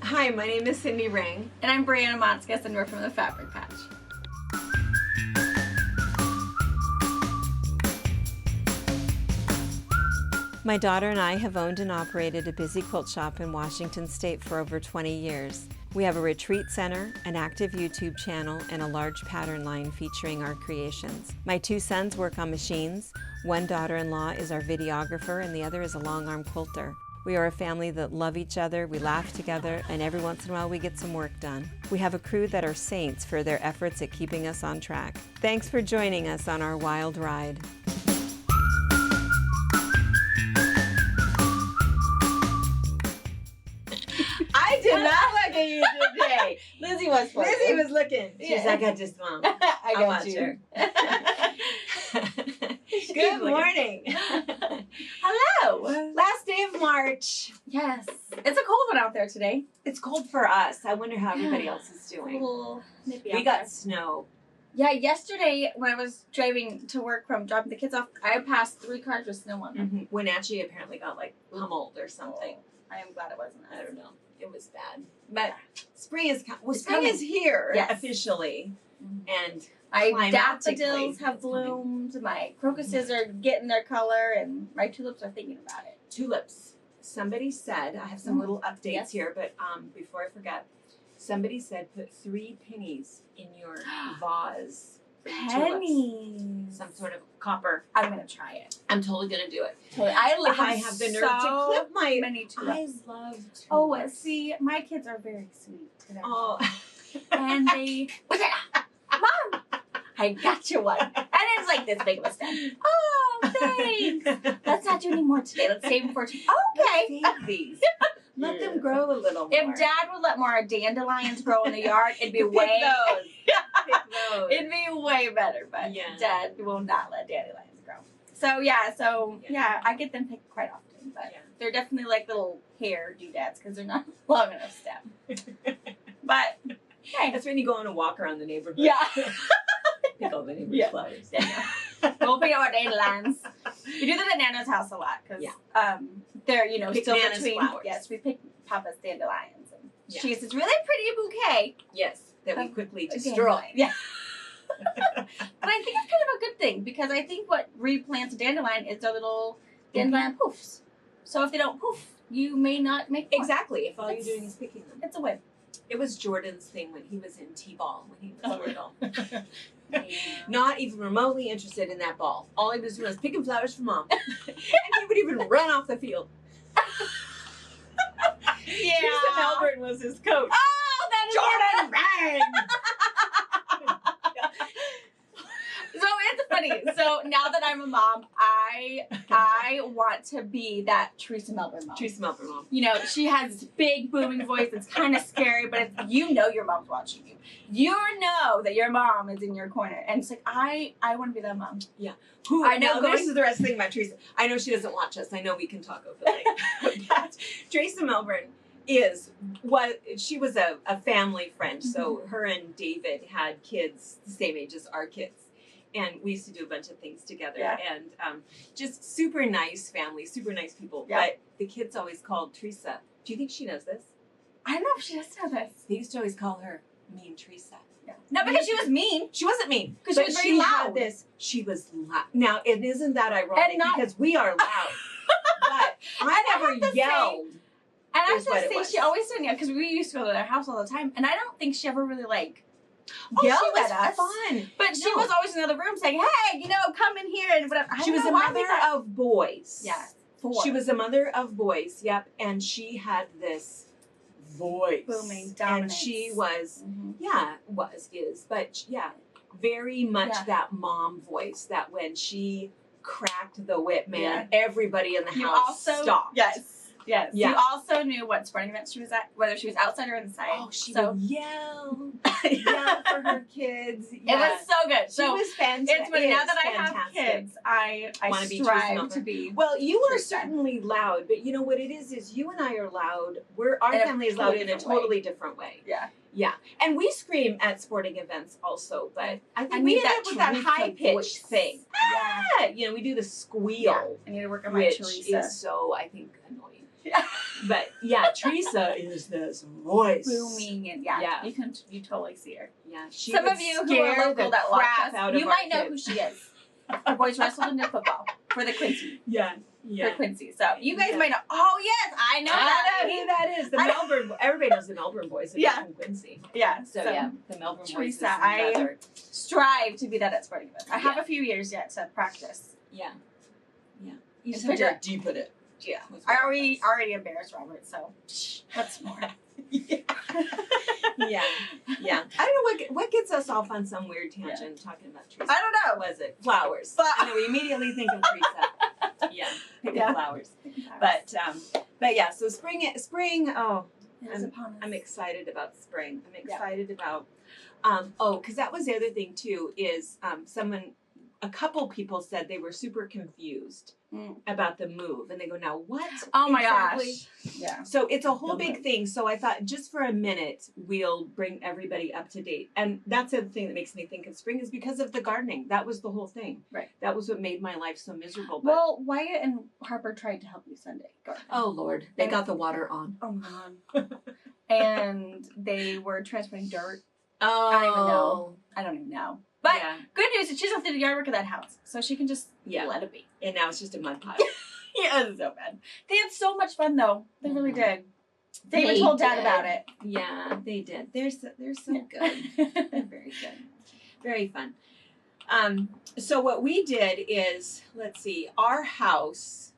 Hi, my name is Cindy Ring. And I'm Brianna Motzkus, and we're from the FabriChat. My daughter and I have owned and operated a busy quilt shop in Washington State for over 20 years. We have a retreat center, an active YouTube channel, and a large pattern line featuring our creations. My two sons work on machines. One daughter-in-law is our videographer, and the other is a long-arm quilter. We are a family that love each other, we laugh together, and every once in a while we get some work done. We have a crew that are saints for their efforts at keeping us on track. Thanks for joining us on our wild ride. I did not look at you today. Lizzie was for Lizzie you. was looking. She's like, I got this, Mom. I I'll got watch you. her. She's Good looking. morning. Hello. Last day of March. Yes. It's a cold one out there today. It's cold for us. I wonder how everybody else is doing. Nippy We out got there. snow. Yeah, yesterday when I was driving to work from dropping the kids off, I passed 3 cars with snow on them. Wenatchee apparently got like pummeled or something. I am glad it wasn't us. I don't know. It was bad. But spring is It's spring coming. is here Yes. officially. And My climatically, daffodils have it's coming. bloomed, my crocuses are getting their color, and my tulips are thinking about it. Tulips. Somebody said, I have some little updates Yes. here, but before I forget, somebody said put 3 pennies in your vase. for the tulips. Pennies. Some sort of copper. I'm gonna try it. I'm totally gonna do it. Totally. I If I have the nerve to clip my many tulips. I love tulips. Oh, see, my kids are very sweet today. Oh. And they, Mom, I got you one. And it's like this big of a stem. Oh, thanks. Let's not do any more today. Let's save them for tomorrow. Okay. Save these. Let them grow a little more. If Dad would let more dandelions grow in the yard, it'd be Pick way. those. Pick those. It'd be way better, but Yeah. Dad will not let dandelions grow. So yeah, I get them picked quite often, but Yeah. they're definitely like little hair doodads because they're not long enough stem. But hey, That's when you go on a walk around the neighborhood. yeah, Pick all the neighbor's Yeah. flowers. we'll pick out our dandelions. We do that at Nana's house a lot because they're Pick still Nana's between. flowers. Yes, we pick Papa's dandelions, and Yeah. she has this really pretty bouquet. Yes, that we Of quickly dandelions. destroy. Yeah. But I think it's kind of a good thing because I think what replants a dandelion is their little dandelion poofs. So if they don't poof, you may not make more. Exactly, if all It's- you're doing is picking them. It's a win. It was Jordan's thing when he was in T-ball, when he was Oh. little. Yeah. Not even remotely interested in that ball. All he was doing was picking flowers for Mom. And he would even run off the field. Yeah. Tristan Albert was his coach. Oh, that is Jordan, bang! So it's funny. So now that I'm a mom, I want to be that Teresa Melbourne mom. Teresa Melbourne, Mom. You know, she has this big booming voice. It's kind of scary, but it's, you know your mom's watching you. You know that your mom is in your corner, and it's like I want to be that mom. Who I know now, going- this is the rest of the thing about Teresa. I know she doesn't watch us. I know we can talk openly. But Teresa Melbourne she was a family friend. So her and David had kids the same age as our kids. And we used to do a bunch of things together. Yeah. And just super nice family, super nice people. Yeah. But the kids always called Teresa. Do you think she knows this? I don't know if she does know this. They used to always call her Mean Teresa. Yeah. No, because she was mean. She wasn't mean. 'Cause she but was very had loud. She was loud. Now, and isn't that ironic? And not- Because we are loud. But I have never to say- yelled. And I Is was what gonna it say was. she always said because we used to go to their house all the time, and I don't think she ever really Yelled she was at us. fun. But she No. was always in the other room saying, "Hey, come in here," and whatever. I She don't was know a why we mother thought- of boys. Yeah, 4. She was a mother of boys, yep. And she had this voice. Booming And dominance. she was, Mhm. but yeah, very much Yeah. that mom voice that when she cracked the whip, man, Yeah. everybody in the You house also stopped. Yes. Yeah. You also knew what sporting events she was at, whether she was outside or inside. Oh, she so would yell for her kids. it Yeah. was so good. She So was fantastic. it's funny now that I have kids, I Wanna be Teresa strive Melbourne? to be. Well, you are Teresa. certainly loud, but you know what it is you and I are loud. Our In a family is loud in a different way. totally different way. Yeah. Yeah. And we scream at sporting events also, but I I think we need end that up with that Teresa high pitched voice. thing. Yeah. Yeah. You know, we do the squeal, I need to work on my which Teresa. is so, I think, annoying. Yeah. But yeah, Teresa is this voice. Booming and Yeah. you totally see her. Yeah, she Some would of you who scare are local the that watch crap out us, of you our might know kids. who she is. Her boys wrestled and did football for the Quincy. Yeah, For Quincy. So you guys Yeah. might know. Oh yes, I know that. I know who that is. The Melbourne. Everybody knows the Melbourne boys. Yeah. From Quincy. Yeah. So yeah, the Melbourne boys. Teresa, Is another. strive to be that at sporting events. I have Yeah. a few years yet to practice. Yeah. You And just have figure- to deep in it. Yeah. With I practice. already embarrassed Robert, so what's more? Yeah. Yeah. Yeah. I don't know what gets us off on some weird tangent talking about Teresa. I don't know. What was it? Flowers. And then we immediately think of Teresa. Yeah. Pick Yeah. flowers. But yeah, so spring, oh, It is upon us. I'm excited about spring. I'm excited about because that was the other thing too, is a couple people said they were super confused about the move, and they go, now what? Oh my exactly? gosh. Yeah. So it's a whole Don't big know. thing. So I thought just for a minute we'll bring everybody up to date. And that's the thing that makes me think of spring is because of the gardening. That was the whole thing. Right. That was what made my life so miserable. But, Well, Wyatt and Harper tried to help you Sunday. oh Lord, they got the water on. Oh man. And they were transporting dirt. Oh, I don't even know. But yeah. good news is she doesn't have to do the yard work of that house. So she can just Yeah. let it be. And now it's just a mud pile. Yeah, it was so bad. They had so much fun though. They really did. They even They told Dad did. about it. Yeah, they did. They're so good. They're very good. Very fun. So what we did is, let's see, our house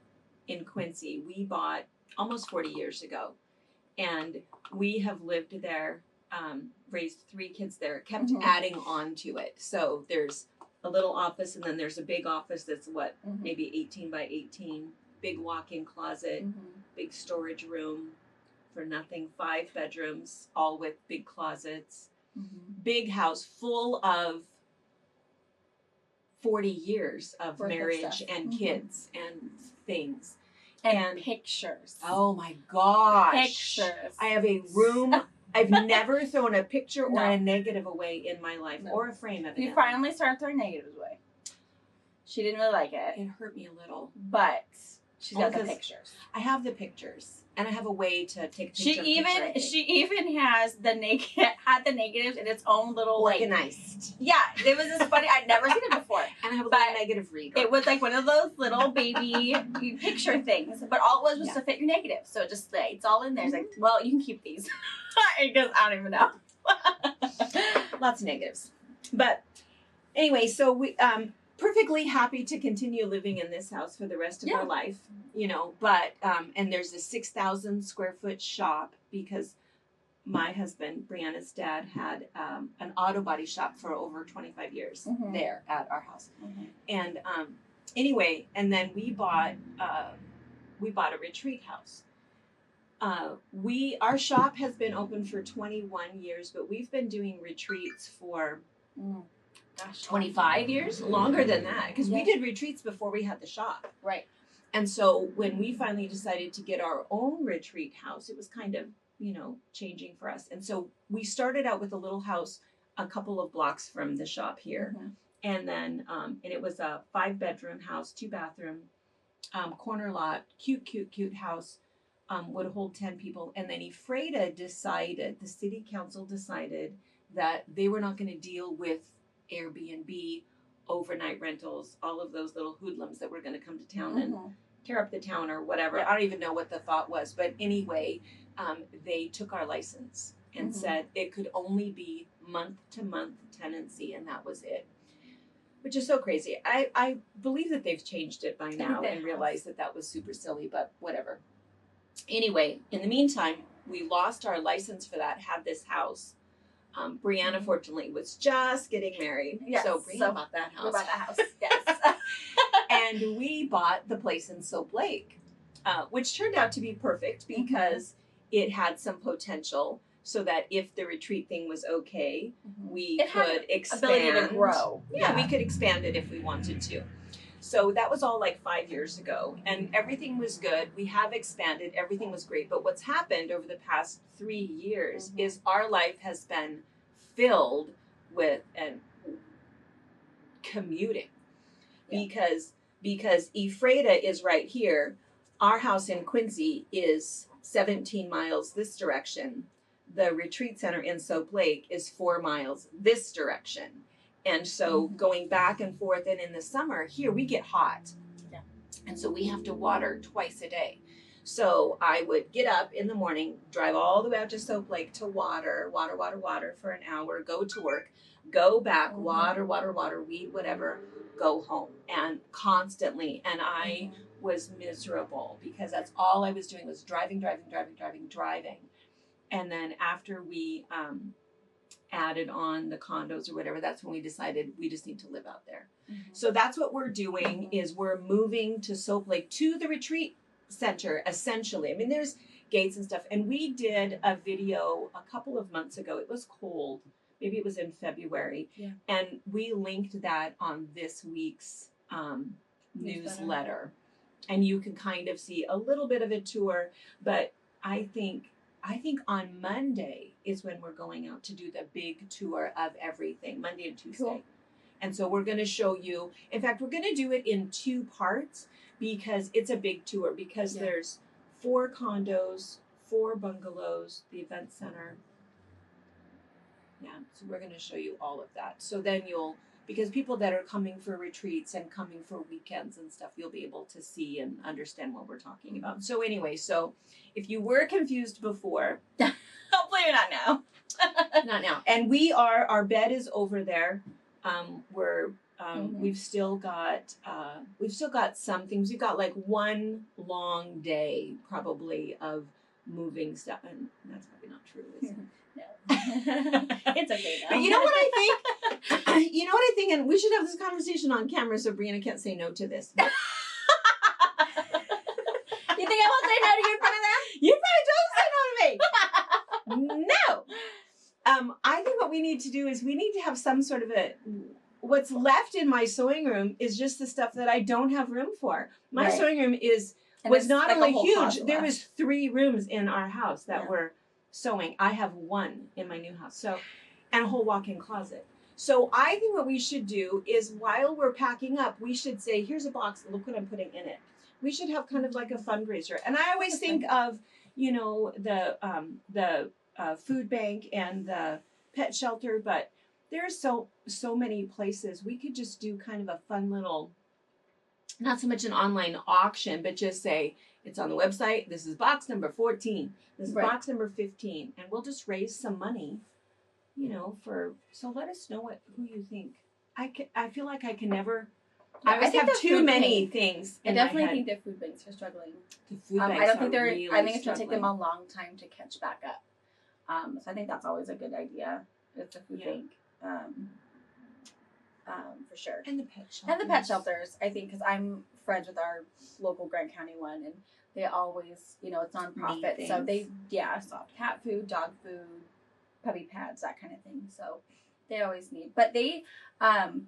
in Quincy, we bought almost 40 years ago. And we have lived there, raised 3 kids there, kept adding on to it. So there's a little office and then there's a big office that's maybe 18 by 18, big walk-in closet, big storage room for nothing, 5 bedrooms, all with big closets. Big house full of 40 years of Worth of marriage stuff. and kids and things. And pictures. Oh my gosh. Pictures. I have a room. I've never thrown a picture or No. a negative away in my life, No. or a frame of it. We finally started throwing negatives away. She didn't really like it, It hurt me a little. but she's got the Because pictures. I have the pictures, and I have a way to take a picture. She even has the had the negatives in its own little organized, yeah, it was just funny. I'd never seen it before. and I have a But little negative reader. It was like one of those little baby picture things, but all it was to fit your negatives. So it just it's all in there. It's like, well, you can keep these because I don't even know. Lots of negatives, but anyway, so we perfectly happy to continue living in this house for the rest of our life, but and there's a 6,000 square foot shop because my husband, Brianna's dad, had an auto body shop for over 25 years there at our house. And anyway, and then we bought a retreat house. Our shop has been open for 21 years, but we've been doing retreats for 25 years, longer than that, because we did retreats before we had the shop. Right. And so when we finally decided to get our own retreat house, it was kind of, changing for us. And so we started out with a little house a couple of blocks from the shop here. And then, and it was a 5-bedroom house, 2-bathroom, corner lot, cute house, would hold 10 people. And then the city council decided that they were not going to deal with Airbnb, overnight rentals, all of those little hoodlums that were going to come to town and tear up the town or whatever. I don't even know what the thought was. But anyway, they took our license and said it could only be month-to-month tenancy, and that was it. Which is so crazy. I believe that they've changed it by now and realized that was super silly, but whatever. Anyway, in the meantime, we lost our license for that, had this house. Brianna, fortunately, was just getting married. Yes. So Brianna bought that house. We bought that house, yes. And we bought the place in Soap Lake, which turned out to be perfect because it had some potential so that if the retreat thing was okay, we could expand. Ability to grow. Yeah, we could expand it if we wanted to. So that was all like 5 years ago, and everything was good. We have expanded. Everything was great. But what's happened over the past 3 years is our life has been filled with commuting, because Ephrata is right here. Our house in Quincy is 17 miles this direction. The retreat center in Soap Lake is 4 miles this direction. And so going back and forth, and in the summer here we get hot. Yeah. And so we have to water twice a day. So I would get up in the morning, drive all the way out to Soap Lake to water for an hour, go to work, go back, water, weed, whatever, go home, and constantly. And I was miserable because that's all I was doing was driving. And then after we added on the condos or whatever, that's when we decided we just need to live out there. So that's what we're doing is we're moving to Soap Lake, to the retreat center, essentially. I mean, there's gates and stuff. And we did a video a couple of months ago. It was cold. Maybe it was in February. Yeah. And we linked that on this week's newsletter. And you can kind of see a little bit of a tour. But I think on Monday is when we're going out to do the big tour of everything, Monday and Tuesday. Cool. And so we're going to show you, in fact, we're going to do it in 2 parts because it's a big tour, because there's 4 condos, 4 bungalows, the event center. Yeah, so we're going to show you all of that. So then because people that are coming for retreats and coming for weekends and stuff, you'll be able to see and understand what we're talking about. So anyway, so if you were confused before, hopefully you're not now. Not now. And our bed is over there. We've still got some things. We've got like 1 long day probably of moving stuff, and that's probably not true, is it? It's okay now. But you know what I think? You know what I think? And we should have this conversation on camera so Brianna can't say no to this. You think I won't say no to you in front of them? You probably don't say no to me. No. I think what we need to do is we need to have some sort of what's left in my sewing room is just the stuff that I don't have room for. My sewing room was not only huge, there was 3 rooms in our house that were sewing. I have 1 in my new house. So, and a whole walk-in closet. So I think what we should do is while we're packing up, we should say, here's a box, look what I'm putting in it. We should have kind of like a fundraiser. And I always think of, the food bank and the pet shelter, but there's so many places. We could just do kind of a fun little, not so much an online auction, but just say, it's on the website. This is box number 14. This is box number 15. And we'll just raise some money, so let us know who you think. I feel like I can never, I always have too many things in my head. I definitely think the food banks are struggling. The food banks I don't think really I think it's going to struggling. take them a long time to catch back up. So I think that's always a good idea. It's a food bank. For sure. And the pet shelters. And the pet shelters, I think, because I'm friends with our local Grant County one, and they always, it's nonprofit, so they, soft cat food, dog food, puppy pads, that kind of thing. So they always need, but they,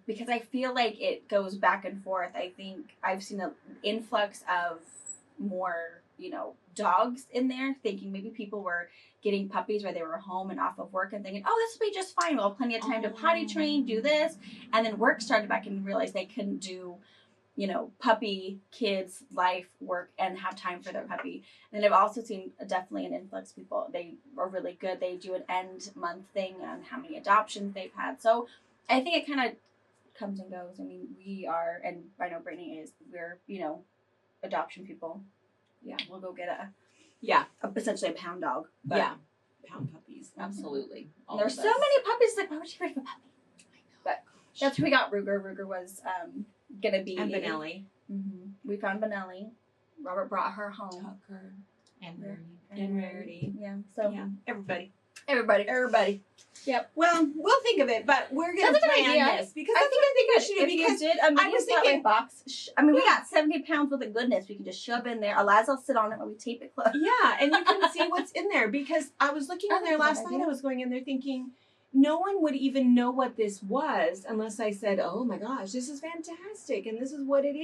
because I feel like it goes back and forth. I think I've seen an influx of more, dogs in there, thinking maybe people were getting puppies where they were home and off of work and thinking, oh, this will be just fine. We'll have plenty of time to potty train, do this. And then work started back and realized they couldn't do, puppy, kids, life, work, and have time for their puppy. And I've also seen definitely an influx of people. They are really good. They do an end month thing on how many adoptions they've had. So I think it kind of comes and goes. I mean, we are, and I know Brittany is, we're, adoption people. Yeah, we'll go get essentially a pound dog. But pound puppies, absolutely. There's so many puppies. Like, why would you break a puppy? I know. But that's where we got Ruger. Ruger was gonna be and Benelli. We found Benelli. Robert brought her home. Tucker and Rarity. Yeah. So everybody. Yep. Well, we'll think of it, but we're gonna plan this because I think we should. Because I was thinking box. We got 70 pounds worth of goodness. We can just shove in there. Eliza will sit on it while we tape it closed. Yeah, and you can see what's in there because I was looking in there last night. I was going in there thinking no one would even know what this was unless I said, "Oh my gosh, this is fantastic, and this is what it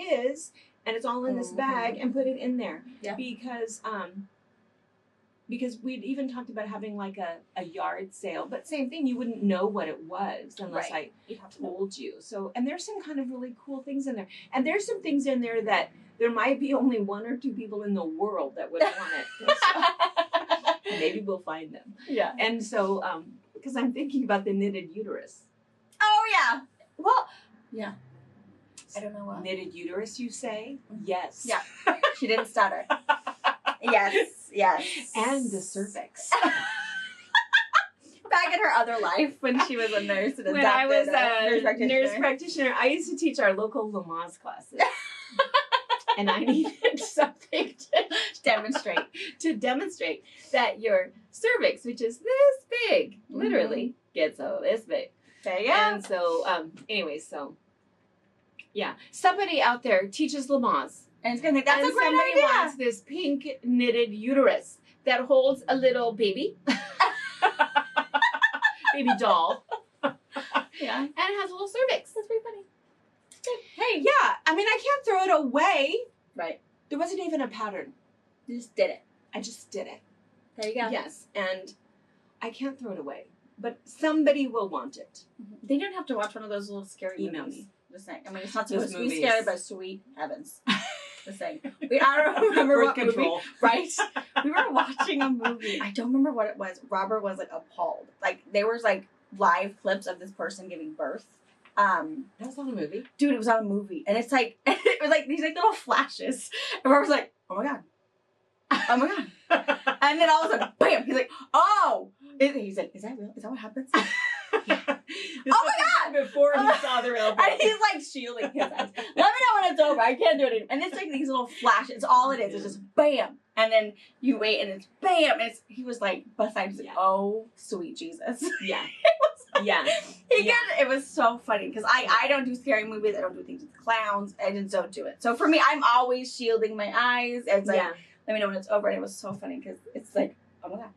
because we'd even talked about having like a yard sale, but same thing, you wouldn't know what it was unless I told you. So, and there's some kind of really cool things in there. And there's some things in there that there might be only 1 or 2 people in the world that would want it. So, maybe we'll find them. Yeah. And so, because I'm thinking about the knitted uterus. Oh, yeah. Well, yeah. I don't know what. Knitted uterus, you say? Yes. Yeah. She didn't stutter. Yes. And the cervix. Back in her other life when she was a nurse and when I was a nurse practitioner, I used to teach our local Lamaze classes. And I needed something to demonstrate that your cervix, which is this big, literally gets this big. There you go. And so, anyway, yeah, somebody out there teaches Lamaze. And it's gonna think that's a great somebody idea. wants this pink knitted uterus that holds a little baby, baby doll. Yeah. And it has a little cervix. That's pretty funny. Hey. Yeah, I mean, I can't throw it away. Right. There wasn't even a pattern. You just did it. I just did it. There you go. Yes, and I can't throw it away. But somebody will want it. They don't have to watch one of those little scary Email movies. me. Just saying. I mean, it's not Those supposed to be movies. scary, but sweet heavens. Just saying. I don't remember Birth what control. movie. Right? We were watching a movie. I don't remember what it was. Robert was like appalled. Like there was like live clips of this person giving birth. That was on a movie? Dude, it was on a movie. And it's like it was like these like little flashes. And Robert's like, oh my God. Oh my God. And then all of a sudden, bam, he's like, oh. He's like, is that real? Is that what happens? Oh my God! Before he saw the real And he's like shielding his eyes. Let me know when it's over. I can't do it anymore. And it's like these little flashes. It's all it is. It's just bam. And then you wait and it's bam. And he was like, besides, like, oh, sweet Jesus. Yeah. It was it was so funny because I don't do scary movies. I don't do things with clowns. I just don't do it. So for me, I'm always shielding my eyes. It's like, let me know when it's over. And it was so funny because it's like, oh my God.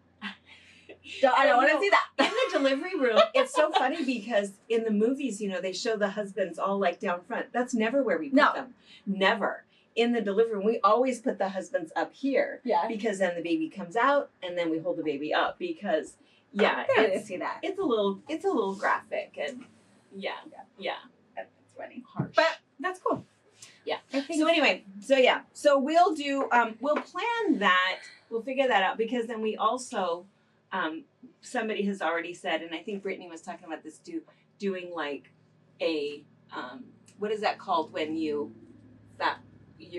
I don't want to see that. In the delivery room, it's so funny because in the movies, you know, they show the husbands all like down front. That's never where we put them. Never. In the delivery room, we always put the husbands up here. Yeah. Because then the baby comes out and then we hold the baby up because I didn't see that. It's a little graphic and yeah. That's funny. Harsh. But that's cool. Yeah. I think So anyway, so we'll do we'll plan that. We'll figure that out because then we also somebody has already said, and I think Brittany was talking about this doing like a what is that called when you're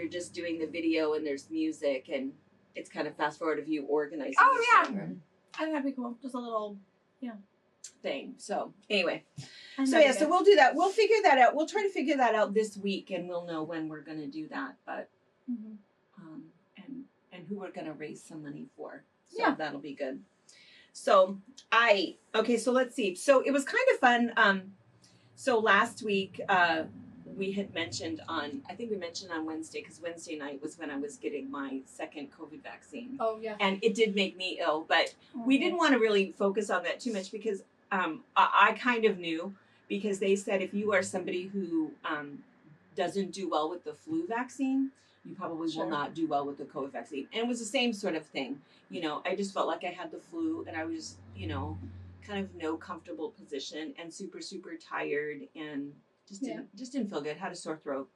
just doing the video and there's music and it's kind of fast forward of you organizing. Oh yeah. camera. I think that'd be cool. Just a little thing. So anyway. So So we'll do that. We'll figure that out. We'll try to figure that out this week and we'll know when we're gonna do that. But and who we're gonna raise some money for. So that'll be good. So so let's see. So it was kind of fun. So last week we had mentioned on Wednesday, because Wednesday night was when I was getting my second COVID vaccine. Oh yeah. And it did make me ill, but we didn't want to really focus on that too much because I kind of knew, because they said if you are somebody who doesn't do well with the flu vaccine, you probably will not do well with the COVID vaccine. And it was the same sort of thing. You know, I just felt like I had the flu and I was, you know, kind of no comfortable position and super, super tired and just didn't feel good. Had a sore throat,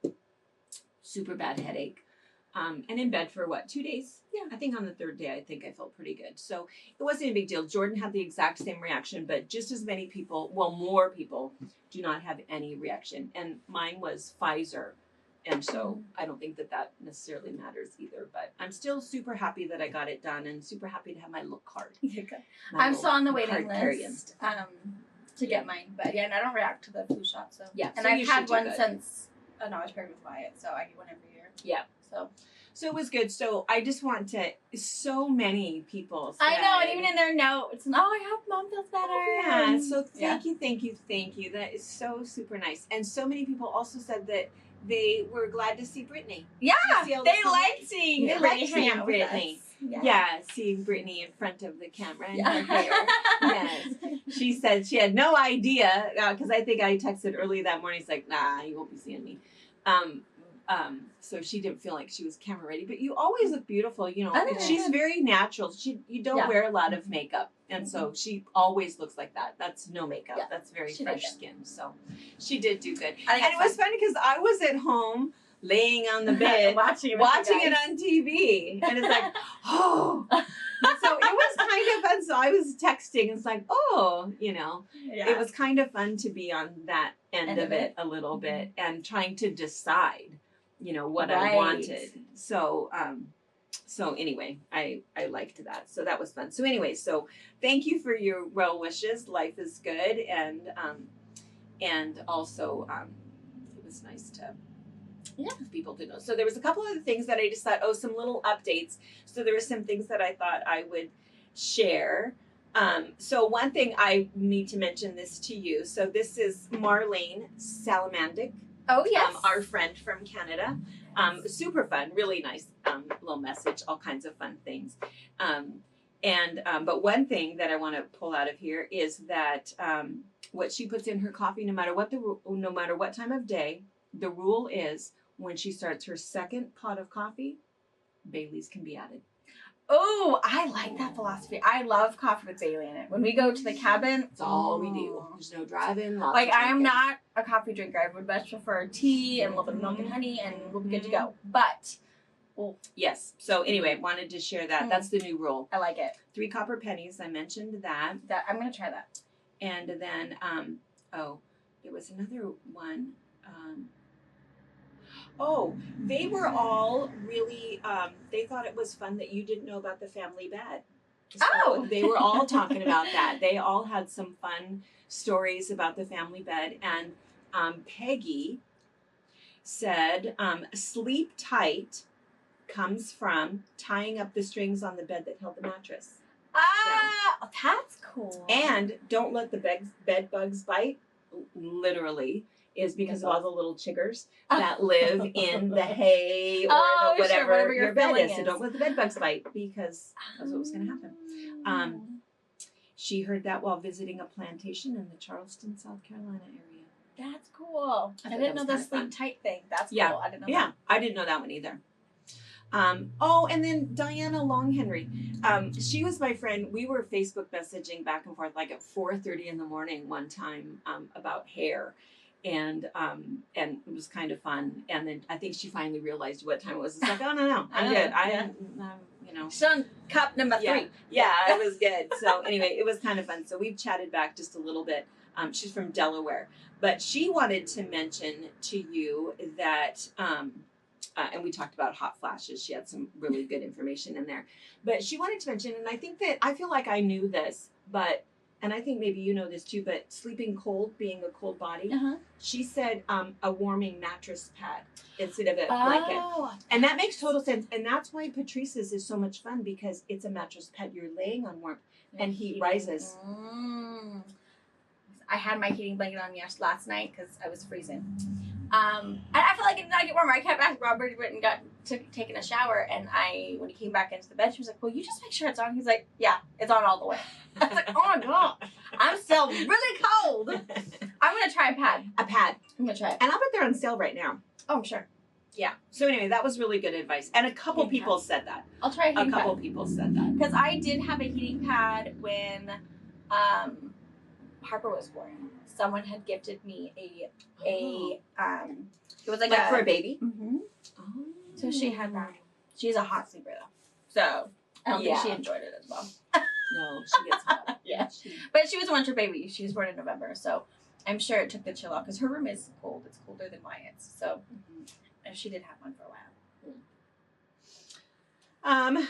super bad headache. And in bed for 2 days? Yeah. I think on the third day, I think I felt pretty good. So it wasn't a big deal. Jordan had the exact same reaction, but just as many people, more people do not have any reaction. And mine was Pfizer. And so I don't think that necessarily matters either. But I'm still super happy that I got it done and super happy to have my look card. Yeah, good. I'm still on the waiting list to get mine. But and I don't react to the flu shot. So and so I've had one since I was pregnant with Wyatt, so I get one every year. Yeah. So it was good. So I just want to. So many people said, I know, and even in their notes, I hope Mom feels better. Yeah. So thank you. That is so super nice. And so many people also said that they were glad to see Brittany. Yeah, they liked seeing Brittany. Seeing Brittany in front of the camera and her hair. Yes. She said she had no idea, because I think I texted early that morning. It's like, nah, you won't be seeing me. So she didn't feel like she was camera ready, but you always look beautiful. You know, Okay. she's very natural. You don't wear a lot of makeup. And so she always looks like that. That's no makeup. Yeah. That's very She fresh did skin. So she did do good. I think And it was funny because I was at home laying on the bed watching it on TV. And it's like, oh. And so it was kind of fun. So I was texting. It's like, oh, you know, it was kind of fun to be on that end of it a little bit and trying to decide, you know, what I wanted. So, so anyway, I liked that. So that was fun. So anyway, so thank you for your well wishes. Life is good. And also, it was nice to for people to know. So there was a couple other things that I just thought, some little updates. So there were some things that I thought I would share. So one thing I need to mention this to you. So this is Marlene Salamandic. Oh, yes. Our friend from Canada. Super fun, really nice little message, all kinds of fun things. But one thing that I want to pull out of here is that what she puts in her coffee, no matter what time of day, the rule is when she starts her second pot of coffee, Bailey's can be added. Oh, I like that philosophy. I love coffee with Bailey in it. When we go to the cabin, that's all we do. There's no driving. Like, I am not a coffee drinker. I would much prefer tea and a little bit of milk and honey, and we'll be good to go. But, yes. So anyway, wanted to share that. That's the new rule. I like it. 3 copper pennies. I mentioned that. I'm gonna try that. And then, there was another one. They were all really, they thought it was fun that you didn't know about the family bed. So they were all talking about that. They all had some fun stories about the family bed. And Peggy said, sleep tight comes from tying up the strings on the bed that held the mattress. That's cool. And don't let the bed bugs bite, literally, is because of all the little chiggers that live in the hay or whatever your bed is. So don't let the bed bugs bite, because that's what was going to happen. She heard that while visiting a plantation in the Charleston, South Carolina area. That's cool. I didn't know the sleep tight thing. That's cool. I didn't know that. I didn't know that one either. And then Diana Longhenry. She was my friend. We were Facebook messaging back and forth like at 4:30 in the morning one time about hair. And it was kind of fun. And then I think she finally realized what time it was. It's like, oh, no, I'm good. You know. Son, cup number 3. Yeah, it was good. So anyway, it was kind of fun. So we've chatted back just a little bit. She's from Delaware. But she wanted to mention to you that, and we talked about hot flashes. She had some really good information in there. But she wanted to mention, and I feel like I knew this, and I think maybe you know this too, but sleeping cold, being a cold body, she said a warming mattress pad instead of a blanket. And that makes total sense. And that's why Patrice's is so much fun, because it's a mattress pad. You're laying on warmth and heat rises. I had my heating blanket on last night because I was freezing. And I feel like it did not get warmer. I kept asking Robert, went and taken a shower, and when he came back into the bed, she was like, "Well, you just make sure it's on." He's like, "Yeah, it's on all the way." I was like, "Oh my god, I'm still really cold." I'm gonna try a pad. I'm gonna try it, and I'll bet they're on sale right now. Oh, I'm sure. Yeah. So anyway, that was really good advice, and a couple people said that. I'll try a heating pad. A couple people said that, because I did have a heating pad when Harper was born. Someone had gifted me it was like for a baby. Mm-hmm. Oh. So she had that. She's a hot sleeper though, so I don't think she enjoyed it as well. No, she gets hot. But she was a winter baby. She was born in November, so I'm sure it took the chill off because her room is cold. It's colder than Wyatt's, so she did have one for a while.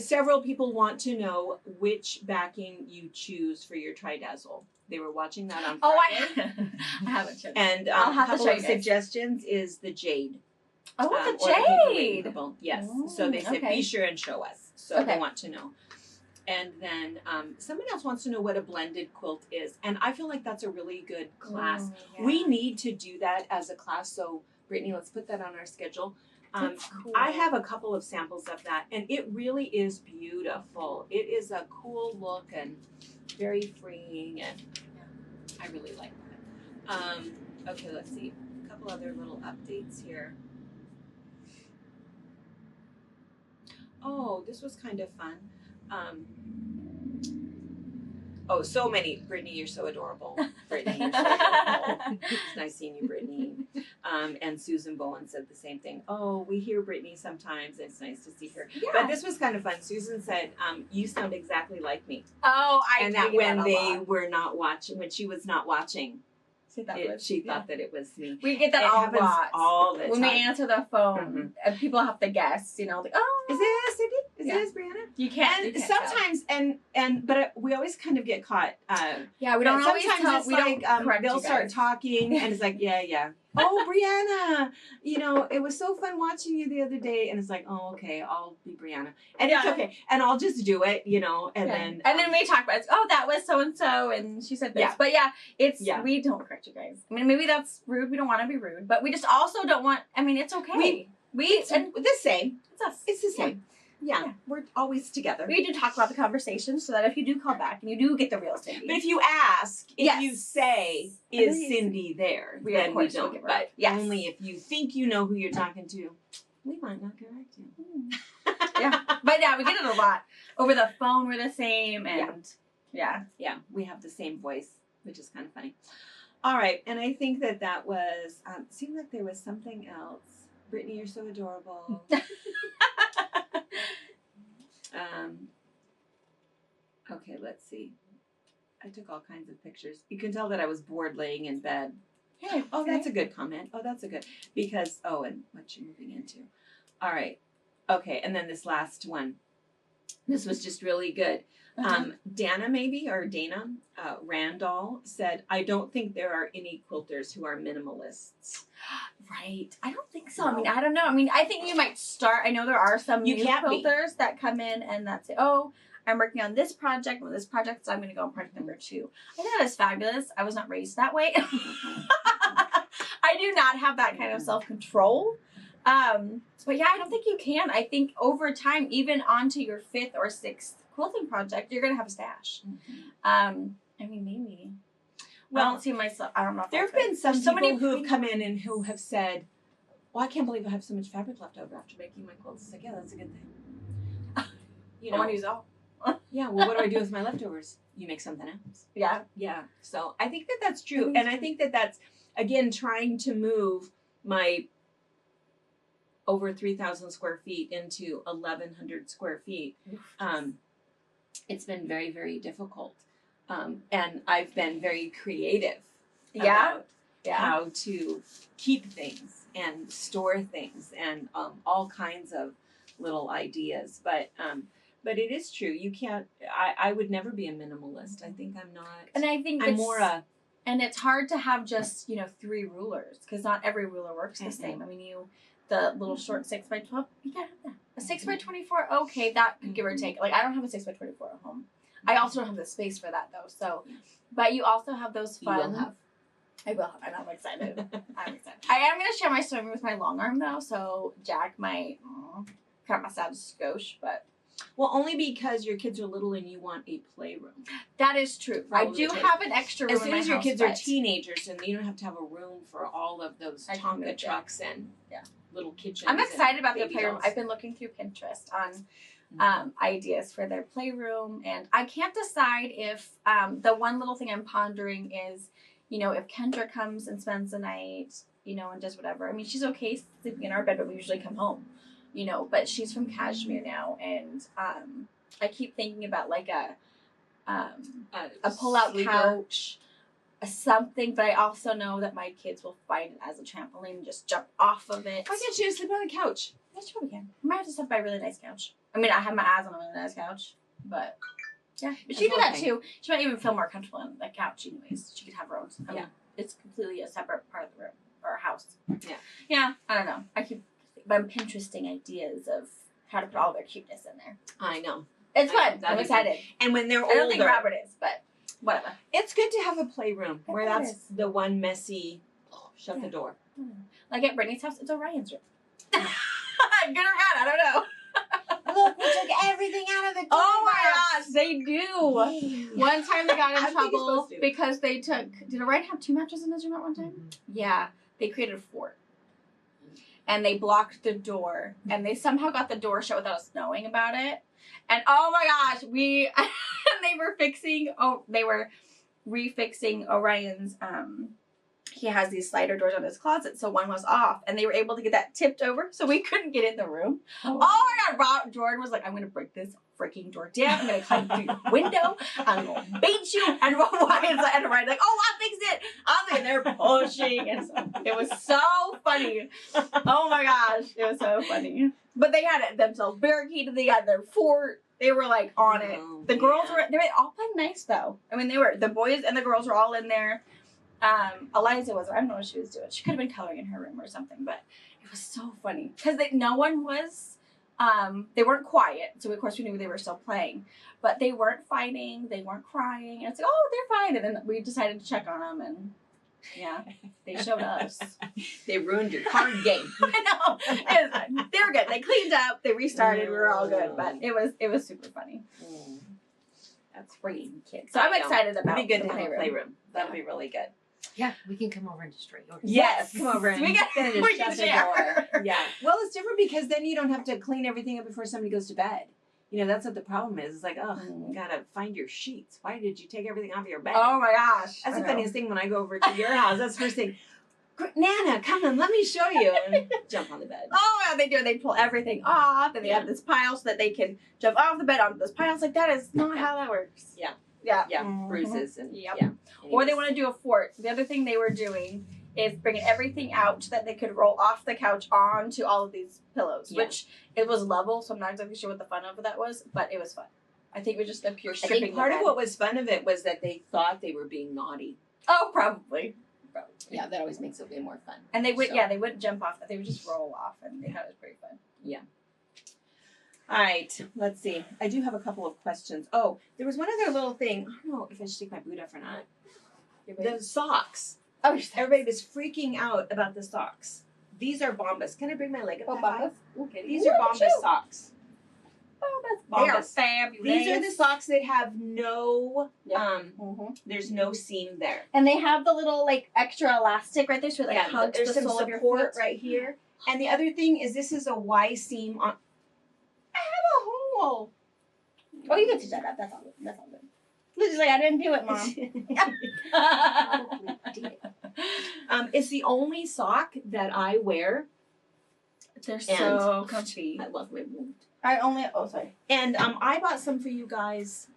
Several people want to know which backing you choose for your Tridazzle. They were watching that on Friday. I haven't checked. And a couple of suggestions is the jade. Oh, the jade. Yes. So they said, be sure and show us. So they want to know. And then someone else wants to know what a blended quilt is. And I feel like that's a really good class. We need to do that as a class. So, Brittany, let's put that on our schedule. Cool. I have a couple of samples of that, and it really is beautiful. It is a cool look and very freeing, and I really like that. Okay, let's see. A couple other little updates here. Oh, this was kind of fun. Oh, so many. Brittany, you're so adorable. Brittany, you're so adorable. It's nice seeing you, Brittany. And Susan Bowen said the same thing. Oh, we hear Brittany sometimes. It's nice to see her. Yeah. But this was kind of fun. Susan said, you sound exactly like me. Oh, and that when they were not watching, when she was not watching, she thought that it was me. We get that it a happens lot. all the time. When we answer the phone, and people have to guess, you know, like, oh, is this Cindi? Is this Brianna? You can't. And sometimes, but we always kind of get caught. Yeah, we don't always tell. It's like they'll start talking, and it's like, yeah. Oh, Brianna, you know, it was so fun watching you the other day, and it's like, oh, okay, I'll be Brianna, and it's okay, and I'll just do it, you know, and then we talk about it. Oh, that was so and so, and she said this, but we don't correct you guys. I mean, maybe that's rude. We don't want to be rude, but we just also don't want. I mean, it's okay. It's the same. It's us. It's the same. Yeah, we're always together. We do talk about the conversation so that if you do call back and you do get the real Cindi. But if you ask, if you say, is Cindi there, then we don't. Give her but only if you think you know who you're talking to, we might not correct you. Yeah. But we get it a lot. Over the phone, we're the same. And yeah, we have the same voice, which is kind of funny. All right. And I think that was, seemed like there was something else. Brittany, you're so adorable. Okay, let's see. I took all kinds of pictures. You can tell that I was bored laying in bed. Hey, oh, that's a good comment. Oh, that's a good, because, and what you're moving into. All right. Okay, and then this last one. This was just really good. Dana Randall said, I don't think there are any quilters who are minimalists. Right. I don't think so. No. I mean, I don't know. I mean, I think you might start. I know there are some new quilters that come in and that say, oh, I'm working on this project. Well, this project, so I'm going to go on project number 2. I think that is fabulous. I was not raised that way. I do not have that kind of self-control. But yeah, I don't think you can. I think over time, even onto your 5th or 6th quilting project, you're going to have a stash. I mean, maybe. Well, I don't see myself. I don't know. If there have been some people who have come in and who have said, well, I can't believe I have so much fabric left over after making my quilts. It's like, yeah, that's a good thing. You know, I want to use it all. Yeah, well, what do I do with my leftovers? You make something else. Yeah. Yeah. So I think that's true. And I think that's, again, trying to move my over 3,000 square feet into 1,100 square feet. It's been very, very difficult. And I've been very creative about how to keep things and store things and all kinds of little ideas. But it is true. You can't, I would never be a minimalist. I think I'm not. And I think I'm more a. And it's hard to have just, 3 rulers because not every ruler works the same. I mean, the little short 6x12, you gotta have that. A 6x24, okay, that could give or take. Like, I don't have a 6x24 at home. I also don't have the space for that though. So, but you also have those fun. You will have. I will have, and I'm excited. I'm excited. I am going to share my sewing with my long arm though, so Jack might cut my sad skosh, but. Well, only because your kids are little and you want a playroom. That is true. I do have an extra room as soon as your kids are teenagers, and you don't have to have a room for all of those Tonka trucks and little kitchens. I'm excited about their playroom. I've been looking through Pinterest on ideas for their playroom, and I can't decide if the one little thing I'm pondering is, if Kendra comes and spends the night, and does whatever. I mean, she's okay sleeping in our bed, but we usually come home. But she's from Kashmir now, and I keep thinking about like a pull-out couch, something. But I also know that my kids will find it as a trampoline and just jump off of it. Why can't you sleep on the couch? I probably can. I might have to sleep by a really nice couch. I mean, I have my eyes on a really nice couch, but yeah, but she did that too. She might even feel more comfortable on the couch, anyways. She could have her own. I mean, it's completely a separate part of the room or house. Yeah. I don't know. But I'm Pinteresting ideas of how to put all their cuteness in there. I know. It's fun. I'm excited. And when they're older. I don't think Robert is, but whatever. It's good to have a playroom where that's the one messy, shut the door. Like at Brittany's house, it's Orion's room. Good or bad, I don't know. Look, we took everything out of the door. Oh my gosh, they do. One time they got in trouble because they took, did Orion have 2 mattresses in his room at one time? Mm-hmm. Yeah, they created a fort. and they blocked the door, and they somehow got the door shut without us knowing about it. And oh my gosh, they were refixing Orion's, he has these slider doors on his closet, so one was off, and they were able to get that tipped over, so we couldn't get in the room. Oh my God, Jordan was like, I'm gonna break this freaking door down, I'm gonna climb through your window, I'm gonna beat you, and Ryan's like, like, oh, I'll fix it, and they're pushing, and so, it was so funny. Oh my gosh, it was so funny. But they had it themselves barricaded, they had their fort, they were like on it. The girls they were all playing nice though. I mean, the boys and the girls were all in there. Eliza was, I don't know what she was doing. She could have been coloring in her room or something, but it was so funny because no one was, they weren't quiet. So of course we knew they were still playing, but they weren't fighting. They weren't crying. And it's like, oh, they're fine. And then we decided to check on them, and yeah, they showed us. They ruined your card game. I know. They were good. They cleaned up. They restarted. We were all good, but it was super funny. That's freaking kids. So I'm excited about It'd be good the to have a playroom. That'll be really good. Yeah, we can come over and destroy yours. Yes, come over and we can shut the door. Yeah. Well, it's different because then you don't have to clean everything up before somebody goes to bed. You know, that's what the problem is. It's like, oh, you gotta find your sheets. Why did you take everything off your bed? Oh my gosh. That's the funniest thing when I go over to your house. That's the first thing. Nana, come on, let me show you. And jump on the bed. Oh, yeah, they do. They pull everything off, and they have this pile so that they can jump off the bed onto this pile. It's like, that is not how that works. Yeah. Yeah. Yeah. Bruises and Yep. yeah. Or they want to do a fort. The other thing they were doing is bringing everything out so that they could roll off the couch onto all of these pillows, which it was level, so I'm not exactly sure what the fun of that was, but it was fun. I think it was just the pure I stripping. think part of what was fun of it was that they thought they were being naughty. Oh, probably. Yeah, that always makes it way more fun. And they would, they wouldn't jump off. They would just roll off, and they thought it was pretty fun. Yeah. All right, let's see. I do have a couple of questions. Oh, there was one other little thing. I don't know if I should take my boot off or not. The socks. Oh, everybody was freaking out about the socks. These are Bombas. Can I bring my leg up? Bombas. Okay, these are Bombas socks. Bombas. They are fabulous. These are the socks that have no, there's no seam there. And they have the little like extra elastic right there, so it like hugs there's the some sole of your support foot right here. And the other thing is this is a Y seam on. I have a hole. Oh, you can stitch that up. That's all good. That's all good. Lucy's like, I didn't do it, Mom. It's the only sock that I wear. They're so comfy. I love my boot. And I bought some for you guys.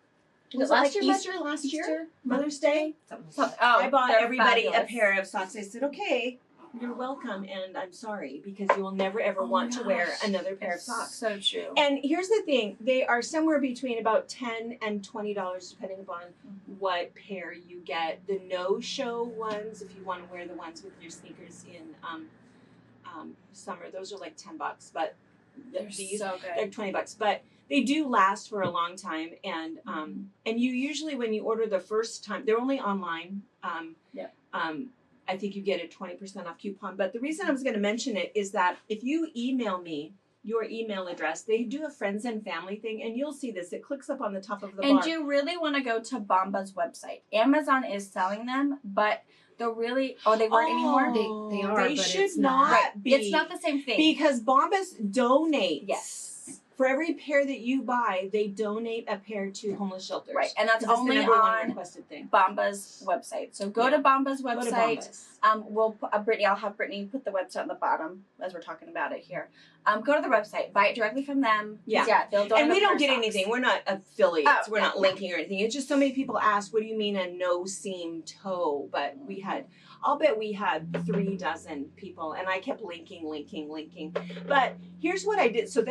Was it last year? Easter last year? Mother's Day? I bought everybody a pair of socks. I said, okay, you're welcome, and I'm sorry, because you will never ever want to wear another pair of socks. So true. And here's the thing, they are somewhere between about $10 and $20 depending upon what pair you get. The no-show ones, if you want to wear the ones with your sneakers in summer, those are like $10, but these so good. they're $20. But they do last for a long time, and you usually, when you order the first time, they're only online. I think you get a 20% off coupon. But the reason I was going to mention it is that if you email me your email address, they do a friends and family thing, and you'll see this. It clicks up on the top of the bar. And you really want to go to Bomba's website. Amazon is selling them, but they're really they weren't anymore. They are. They but should it's not be. It's not the same thing. Because Bombas donates. Yes. For every pair that you buy, they donate a pair to homeless shelters. Right, and that's only the number one on requested thing. Bomba's website. So go to Bomba's website. Go to Bombas. We'll put, Brittany. I'll have Brittany put the website on the bottom as we're talking about it here. Go to the website, buy it directly from them. Yeah, they'll donate. And we don't get socks. anything. We're not affiliates. Oh, We're not linking or anything. It's just so many people ask, "What do you mean a no seam toe?" But I'll bet we had 3 dozen people, and I kept linking. But here's what I did. So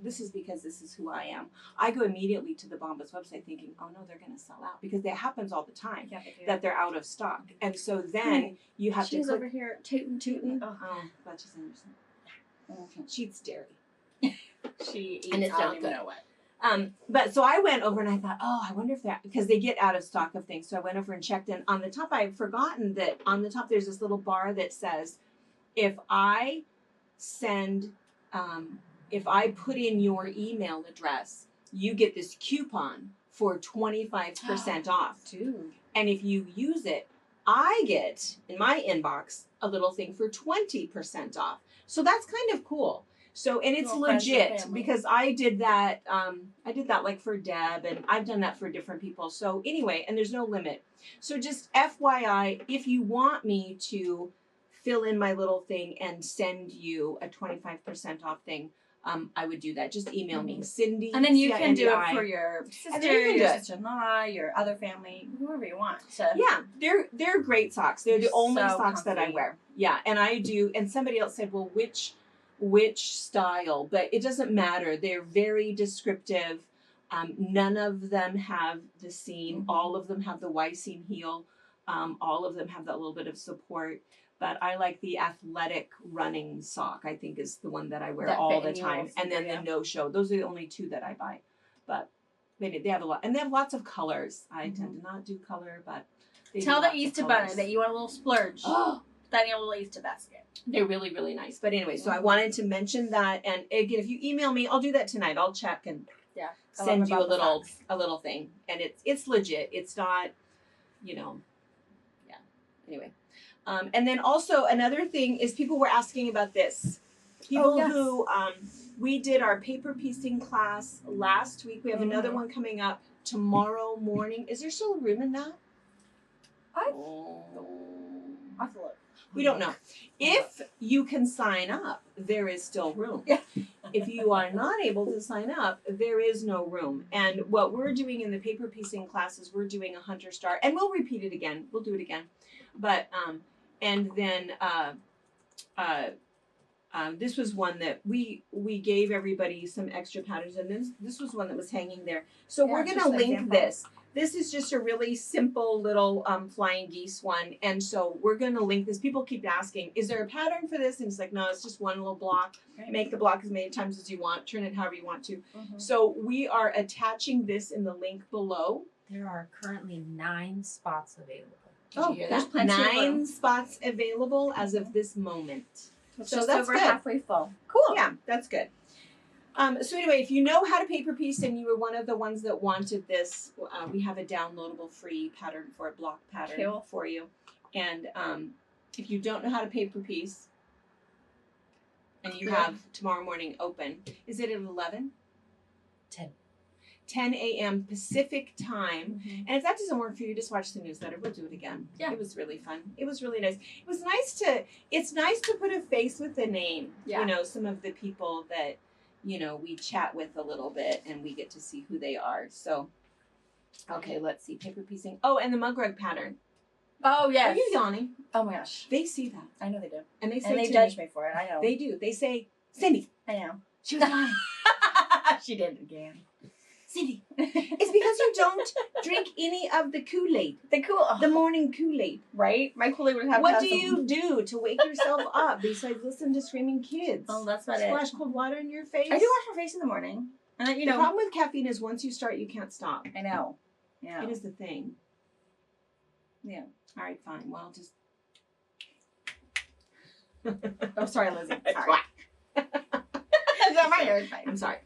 this is because this is who I am. I go immediately to the Bombas website thinking, oh no, they're going to sell out, because that happens all the time, that they're out of stock. And so then you have She's to click. over here tootin'. Oh, that's just interesting. She eats dairy. She eats, and it's I don't not even good. know what. But so I went over and I thought, oh, I wonder if because they get out of stock of things. So I went over and checked, and on the top, I've forgotten that on the top there's this little bar that says, if I put in your email address, you get this coupon for 25% off. Dude. And if you use it, I get in my inbox a little thing for 20% off. So that's kind of cool. So, and it's Little friends and legit family. because I did that like for Deb, and I've done that for different people. So anyway, and there's no limit. So just FYI, if you want me to fill in my little thing and send you a 25% off thing, I would do that. Just email me, Cindy. And then you can do it CINDI. for your And then sister, you can do your it. sister-in-law, your other family, whoever you want. So Yeah, they're great socks. They're the They're only so socks that I comfy. wear. Yeah, and I do. And somebody else said, well, which style? But it doesn't matter. They're very descriptive. None of them have the seam. Mhm. All of them have the Y seam heel. All of them have that little bit of support. But I like the athletic running sock. I think is the one that I wear That all fit the in you time. also, And then yeah. the no show. Those are the only two that I buy. But they have a lot, and they have lots of colors. I tend to not do color, but they do tell the lots of Easter colors. Bunny that you want a little splurge. Oh, Then your little Easter basket. they're really, really nice. But anyway, so I wanted to mention that. And again, if you email me, I'll do that tonight. I'll check and Yeah. I send love you a about the little socks. thing. And it's legit. It's not, yeah. Anyway. And then also another thing is people were asking about this. People yes. who we did our paper piecing class last week. We have another one coming up tomorrow morning. Is there still room in that? I have to look. We don't know. If you can sign up, there is still room. Yeah. If you are not able to sign up, there is no room. And what we're doing in the paper piecing classes, we're doing a Hunter Star, and we'll repeat it again. We'll do it again. But and then this was one that we gave everybody some extra patterns, and this was one that was hanging there. So we're just gonna an link example. this. This is just a really simple little flying geese one, and so we're gonna link this. People keep asking, is there a pattern for this? And it's like, no, it's just one little block. Right. Make the block as many times as you want, turn it however you want to. Mhm. So we are attaching this in the link below. There are currently 9 spots available. Did you hear there's that? plenty of 9 room. spots available as of this moment. It's So just that's over good. halfway full. Cool. Yeah, that's good. So anyway, if you know how to paper piece and you were one of the ones that wanted this, we have a downloadable free pattern for a block pattern Cool. for you. And if you don't know how to paper piece and you have tomorrow morning open, is it at 11? 10 a.m. Pacific time. Mhm. And if that doesn't work for you, just watch the newsletter. We'll do it again. Yeah. It was really fun. It was really nice. It's nice to put a face with a name. Yeah. You know, some of the people that, we chat with a little bit and we get to see who they are. So, okay, let's see. Paper piecing. Oh, and the mug rug pattern. Oh yes. Are you yawning? Oh my gosh. They see that. I know they do. And they say And they to judge me, me for it. I know. They do. They say, Cindy, I know. she was lying. She did it again. Cindy, it's because you don't drink any of the Kool-Aid. The morning Kool-Aid. right? My Kool-Aid would have. What to do have you do to wake yourself up besides listen to screaming kids? Oh, that's about it. Splash cold water in your face? I do wash my face in the morning, and then The problem with caffeine is once you start, you can't stop. I know. Yeah. It is the thing. Yeah. All right, fine. Well, just. Oh, sorry, Lizzie. Sorry. Quack. It's not my ears. I'm sorry.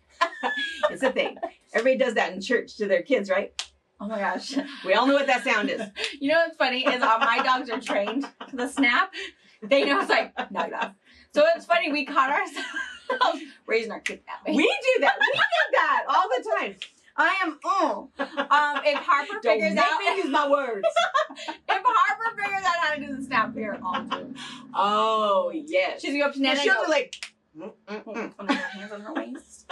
It's a thing. Everybody does that in church to their kids, right? Oh my gosh. We all know what that sound is. You know what's funny is my dogs are trained to the snap. They know it's like knock it off. So it's funny we caught ourselves raising our kids that way. We do that. We do that all the time. I am if Harper Don't figures make out me use my words. if Harper figures out how to do the snap, we are all doomed. Oh, yes. She's go up to Now Nana. she'll and be go, like, on her hands on her waist.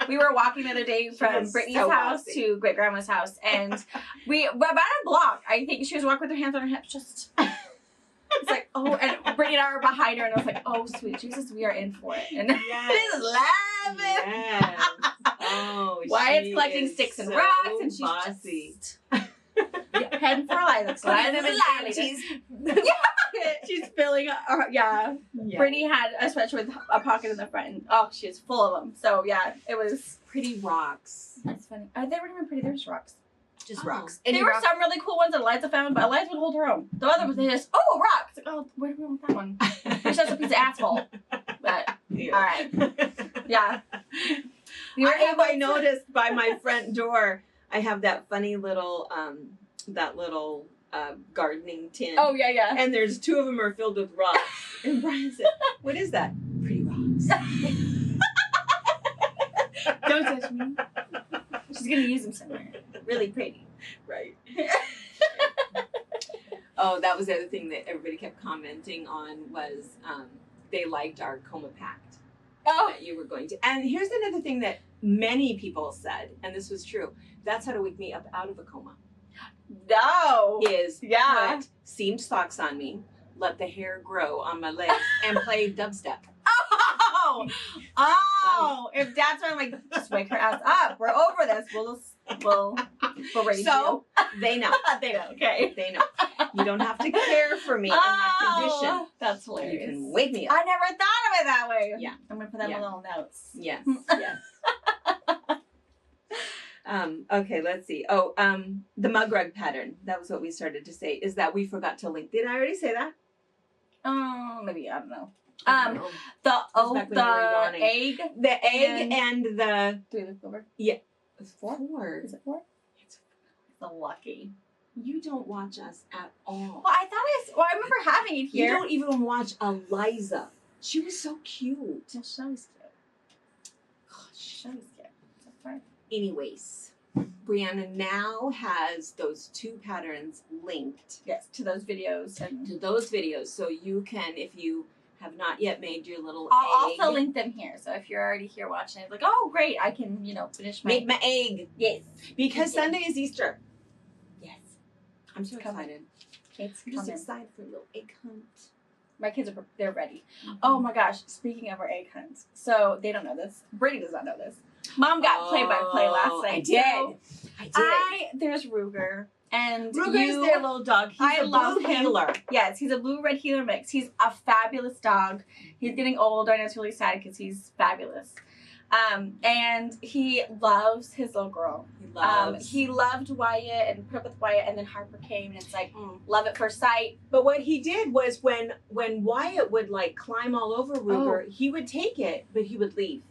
We were walking the other day from is Brittany's so house bossy. to great grandma's house, and we about a block. I think she was walking with her hands on her hips, just. It's like, oh, and Brittany and I were behind her, and I was like, oh, sweet Jesus, we are in for it. And Yes. she's laughing. Yes. Oh, Wyatt's she collecting is sticks and so rocks, and she's bossy. just heading for life. Like, sliding them in She's She's filling, yeah. Brittany had a sweatshirt with a pocket in the front, and oh, she's full of them. So, yeah, it was. pretty rocks. That's funny. They weren't even pretty, they were just rocks. Just Oh. rocks. There were some really cool ones that Eliza found, but Eliza would hold her own. The other was just, oh, a rock. It's like, oh, where do we want that one? It's just a piece of asphalt. But, all right. Yeah. We were I noticed by my front door, I have that funny little, gardening tin. Oh, yeah. And there's 2 of them are filled with rocks. And Brian said, "What is that?" "Pretty rocks." Don't touch me. She's going to use them somewhere. Really pretty. Right. Oh, that was the other thing that everybody kept commenting on was they liked our coma pact that you were going to. And here's another thing that many people said, and this was true. That's how to wake me up out of a coma. No. Is Yeah. put seamed socks on me, let the hair grow on my legs, and play dubstep. Oh, if that's why I'm like, just wake her ass up. We're over this. We'll berate So they know. They know. Okay. They know. You don't have to care for me in that condition. That's hilarious. You can wake me up. I never thought of it that way. Yeah. I'm gonna put that in little notes. Yes. Yes. Okay, let's see. Oh, the mug rug pattern. That was what we started to say. Is that we forgot to link. Did I already say that? Oh, maybe, I don't know. I don't know. The egg. The egg and the... Do we look over? Yeah. It's 4? 4. Is it 4? It's the lucky. You don't watch us at all. Well, I thought I remember having it here. You don't even watch Eliza. She was so cute. No, she's always cute. Gosh. She's always cute. That's fine. Anyways, Brianna now has those 2 patterns linked. Yes, to those videos. And To those videos. So you can, if you have not yet made your little I'll egg. also link them here. So if you're already here watching, it's like, oh, great. I can, finish my... Make my egg. Yes. Because Sunday is Easter. Yes. I'm so coming. excited. It's I'm just coming. excited for a little egg hunt. My kids they're ready. Oh my gosh, speaking of our egg hunts. So they don't know this. Brittany does not know this. Mom got play-by-play last night. I did. So I did. there's Ruger. And Ruger is their little dog. He's I a love blue him. healer. Yes, he's a blue-red healer mix. He's a fabulous dog. He's getting older and it's really sad because he's fabulous. And he loves his little girl. He loved Wyatt and put up with Wyatt, and then Harper came and it's like, love at first sight. But what he did was when Wyatt would like climb all over Ruger, he would take it, but he would leave.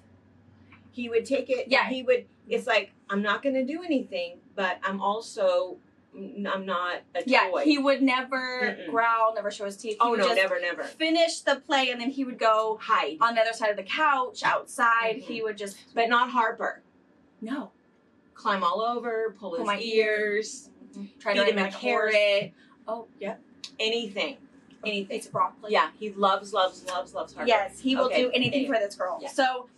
He would take it. Yeah. He would. It's like, I'm not going to do anything, but I'm not a toy. Yeah, he would never growl, never show his teeth. He would just never. finish the play, and then he would go Hide. on the other side of the couch, outside. He would just... But not Harper. No. Climb all over, pull his my ears, try feed to him a carrot. Oh, yeah. Anything. It's broccoli. Yeah, he loves Harper. Yes, he will Okay, do anything anyway. for this girl. Yeah. So,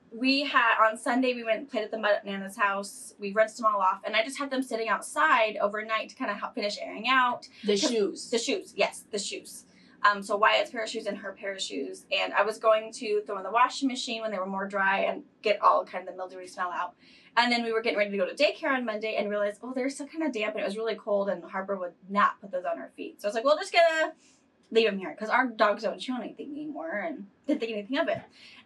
we had, on Sunday, we went and played at the mud at Nana's house. We rinsed them all off, and I just had them sitting outside overnight to kind of help finish airing out. The shoes. The shoes, yes, the shoes. So Wyatt's pair of shoes and her pair of shoes. And I was going to throw in the washing machine when they were more dry and get all kind of the mildewy smell out. And then we were getting ready to go to daycare on Monday and realized, oh, they're still kind of damp and it was really cold and Harper would not put those on her feet. So I was like, well, just gonna leave them here because our dogs don't chew on anything anymore and didn't think anything of it.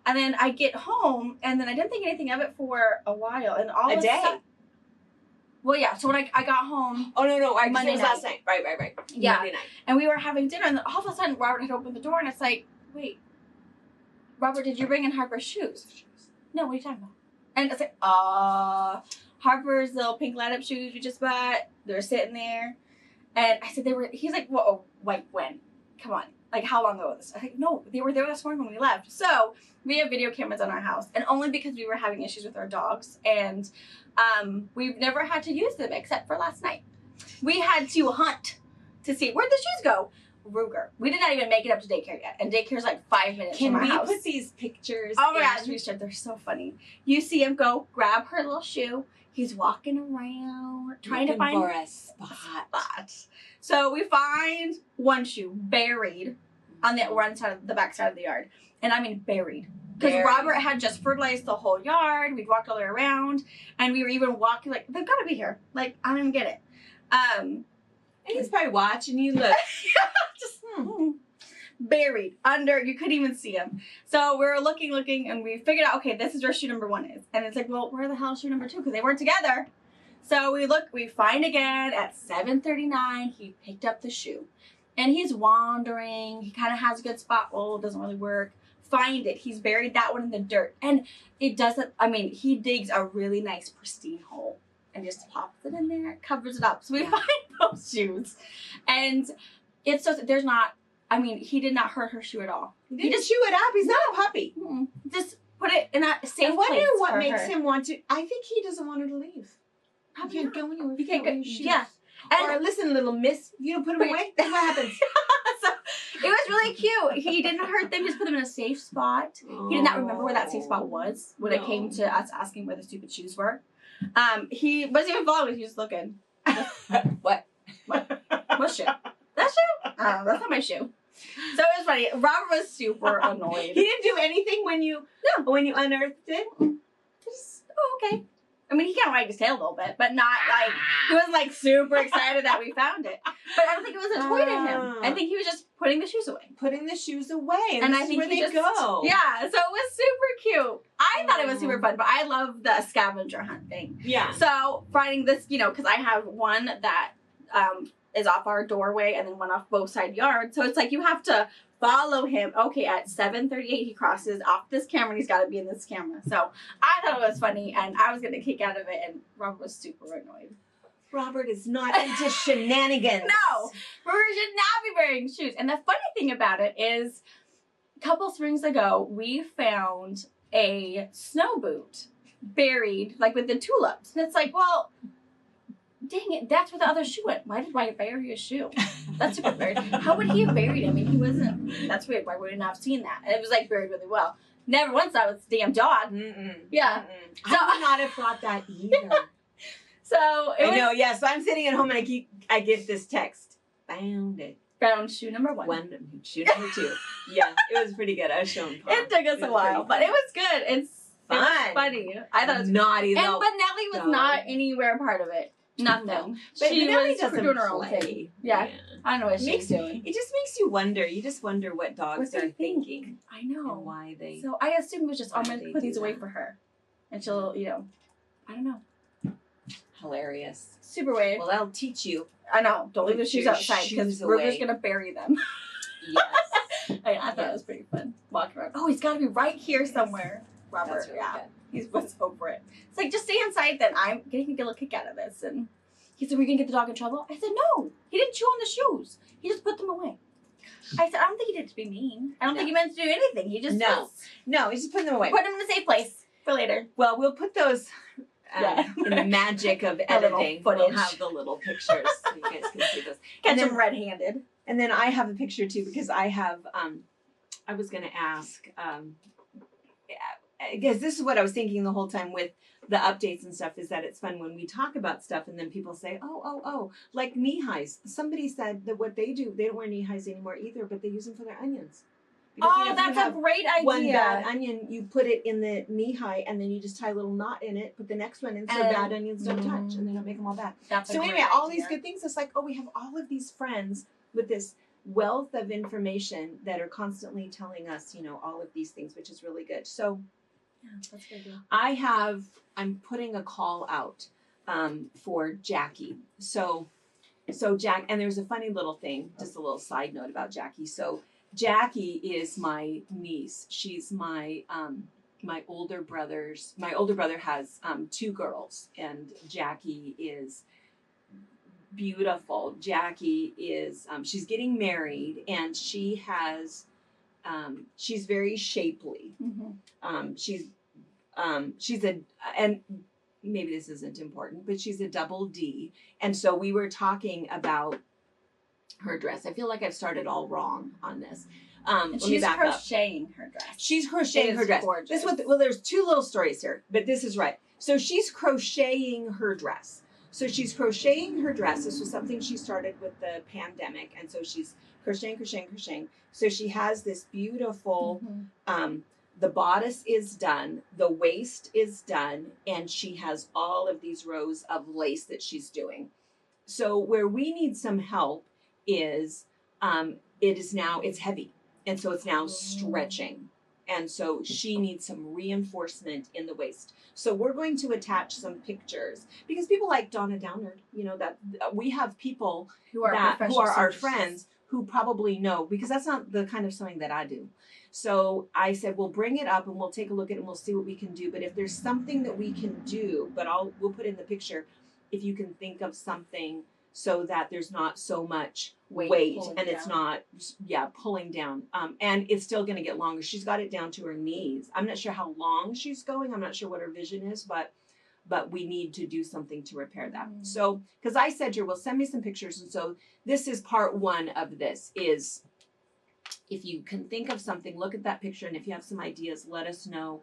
And then I get home and then I didn't think anything of it for a while. And all A day? Well, yeah. So when I got home. Oh, no. Monday it was last night. Right. Yeah. Monday night. And we were having dinner and then all of a sudden Robert had opened the door and it's like, wait, Robert, did you bring in Harper's shoes? No, what are you talking about? And it's like, Harper's little pink light up shoes we just bought. They're sitting there. And I said he's like, whoa, oh, wait, when? Come on. Like, how long ago was this? I was like, no, they were there this morning when we left. So we have video cameras in our house. And only because we were having issues with our dogs. And we've never had to use them except for last night. We had to hunt to see, where'd the shoes go? Ruger. We did not even make it up to daycare yet. And daycare's like 5 minutes from our house. Can we put these pictures Oh my in? gosh, we should. They're so funny. You see him go grab her little shoe. He's walking around trying to find for a spot. So we find one shoe buried on the back side of the yard. And I mean buried. Because Robert had just fertilized the whole yard. We'd walked all the way around. And we were even walking like, they've got to be here. Like, I don't even get it. And he's probably watching you. Look. Just buried under, you couldn't even see him. So we were looking, and we figured out, okay, this is where shoe number 1 is. And it's like, well, where the hell is shoe number 2? Because they weren't together. So we find again at 7:39, he picked up the shoe. And he's wandering. He kind of has a good spot. Oh, it doesn't really work. Find it. He's buried that one in the dirt. And it doesn't, he digs a really nice pristine hole and just pops it in there, covers it up. So we find those shoes. And it's just, there's not, I mean, he did not hurt her shoe at all. He just chew it up. He's not a puppy. Just put it in a safe I wonder place what for makes her. him want to. I think he doesn't want her to leave. Probably You can't not. go anywhere. You can't go. your shoes. Yeah. Or listen, little miss, you don't put them away. Then what happens? So it was really cute. He didn't hurt them. He just put them in a safe spot. He did not remember where that safe spot was when it came to us asking where the stupid shoes were. He wasn't even following. He was just looking. What? What shoe? That shoe? That's not my shoe. So it was funny. Robert was super annoyed. He didn't do anything when you unearthed it. Just, oh, okay. I mean, he kind of wagged his tail a little bit, but not like, he was like super excited that we found it. But I don't think it was a toy to him. I think he was just putting the shoes away. Putting the shoes away. And this I is think where he they just, go. yeah, so it was super cute. I thought it was super fun, but I love the scavenger hunt thing. Yeah. So finding this, you know, because I have one that is off our doorway and then one off both side yards. So it's like you have to follow him. Okay, at 7:38 he crosses off this camera and he's got to be in this camera. So I thought it was funny and I was getting a kick out of it and Robert was super annoyed. Robert is not into shenanigans. No, Robert should not be wearing shoes. And the funny thing about it is a couple springs ago we found a snow boot buried like with the tulips. And it's like, well, dang it, that's where the other shoe went. Why did Wyatt bury a shoe? That's super weird. How would he have buried it? I mean, he wasn't, that's weird. Why would we not have seen that? And it was like buried really well. Never once thought it was the damn dog. Yeah. So, I would not have thought that either. So it I was know, yeah. So I'm sitting at home and I get this text. Found it. found shoe number one. Shoe number 2. Yeah, it was pretty good. I was showing Paul. It took us a while, but it was good. It was fun. funny. I thought it was naughty and though. but Nellie was not anywhere part of it. Nothing. No. But She Nellie was doesn't doing her own play. thing. Yeah. I don't know what she was doing. It just makes you wonder. You just wonder what dogs What they are think. thinking I know. and why they. So I assumed it was just, I'm Why going they to put do these away that. for her. And she'll, you know, I don't know. Hilarious. Super weird. Well, that'll teach you. I know. Don't leave the Put shoes your outside because shoes we're away. just going to bury them. Yes. I thought it was pretty fun. Walking around. Oh, he's got to be right here somewhere. Robert. That's really yeah. good. He's was over it. It's like, just stay inside then. I'm getting a little kick out of this. And he said, we're going to get the dog in trouble? I said, no. He didn't chew on the shoes. He just put them away. I said, I don't think he did it to be mean. I don't think he meant to do anything. He just No, he's just putting them away. put them in a safe place for later. Well, we'll put those in the magic of A little editing. We'll footage. have the little pictures so you guys can see those. Catch And then- him red-handed. And then I have a picture too because I have. I was going to ask. I guess this is what I was thinking the whole time with the updates and stuff is that it's fun when we talk about stuff and then people say, oh, like knee highs. Somebody said that what they do, they don't wear knee highs anymore either, but they use them for their onions. Because, Oh, if you that's a have great idea. one bad onion, you put it in the knee high and then you just tie a little knot in it, put the next one in so And- bad onions don't touch and they don't make them all bad. That's a So great anyway, all these idea. good things. It's like, oh, we have all of these friends with this wealth of information that are constantly telling us, all of these things, which is really good. So Yeah, that's a good idea. I'm putting a call out for Jackie. So Jack, and there's a funny little thing, just a little side note about Jackie. So Jackie is my niece. She's my older brother has 2 girls, and Jackie is beautiful. Jackie is she's getting married, and she has she's very shapely. Mm-hmm. She's a, and maybe this isn't important, but she's a double D. And so we were talking about her dress. I feel like I've started all wrong on this. And Let me she's back up. crocheting her dress. She's crocheting It her is dress. gorgeous. There's 2 little stories here, but this is right. So she's crocheting her dress. So she's crocheting her dress. This was something she started with the pandemic. And so she's crocheting. So she has this beautiful, the bodice is done, the waist is done, and she has all of these rows of lace that she's doing. So where we need some help is, it's heavy. And so it's now stretching. And so she needs some reinforcement in the waist. So we're going to attach some pictures because people like Donna Downard, that we have people who are our friends who probably know, because that's not the kind of sewing that I do. So I said, we'll bring it up and we'll take a look at it and we'll see what we can do. But if there's something that we can do, we'll put in the picture, if you can think of something so that there's not so much Weight weight pulling and it's down. not pulling down. And it's still going to get longer. She's got it down to her knees. I'm not sure how long she's going. I'm not sure what her vision is, but we need to do something to repair that. So, because I said to her, well, send me some pictures. And so this is part one of this is, if you can think of something, look at that picture. And if you have some ideas, let us know.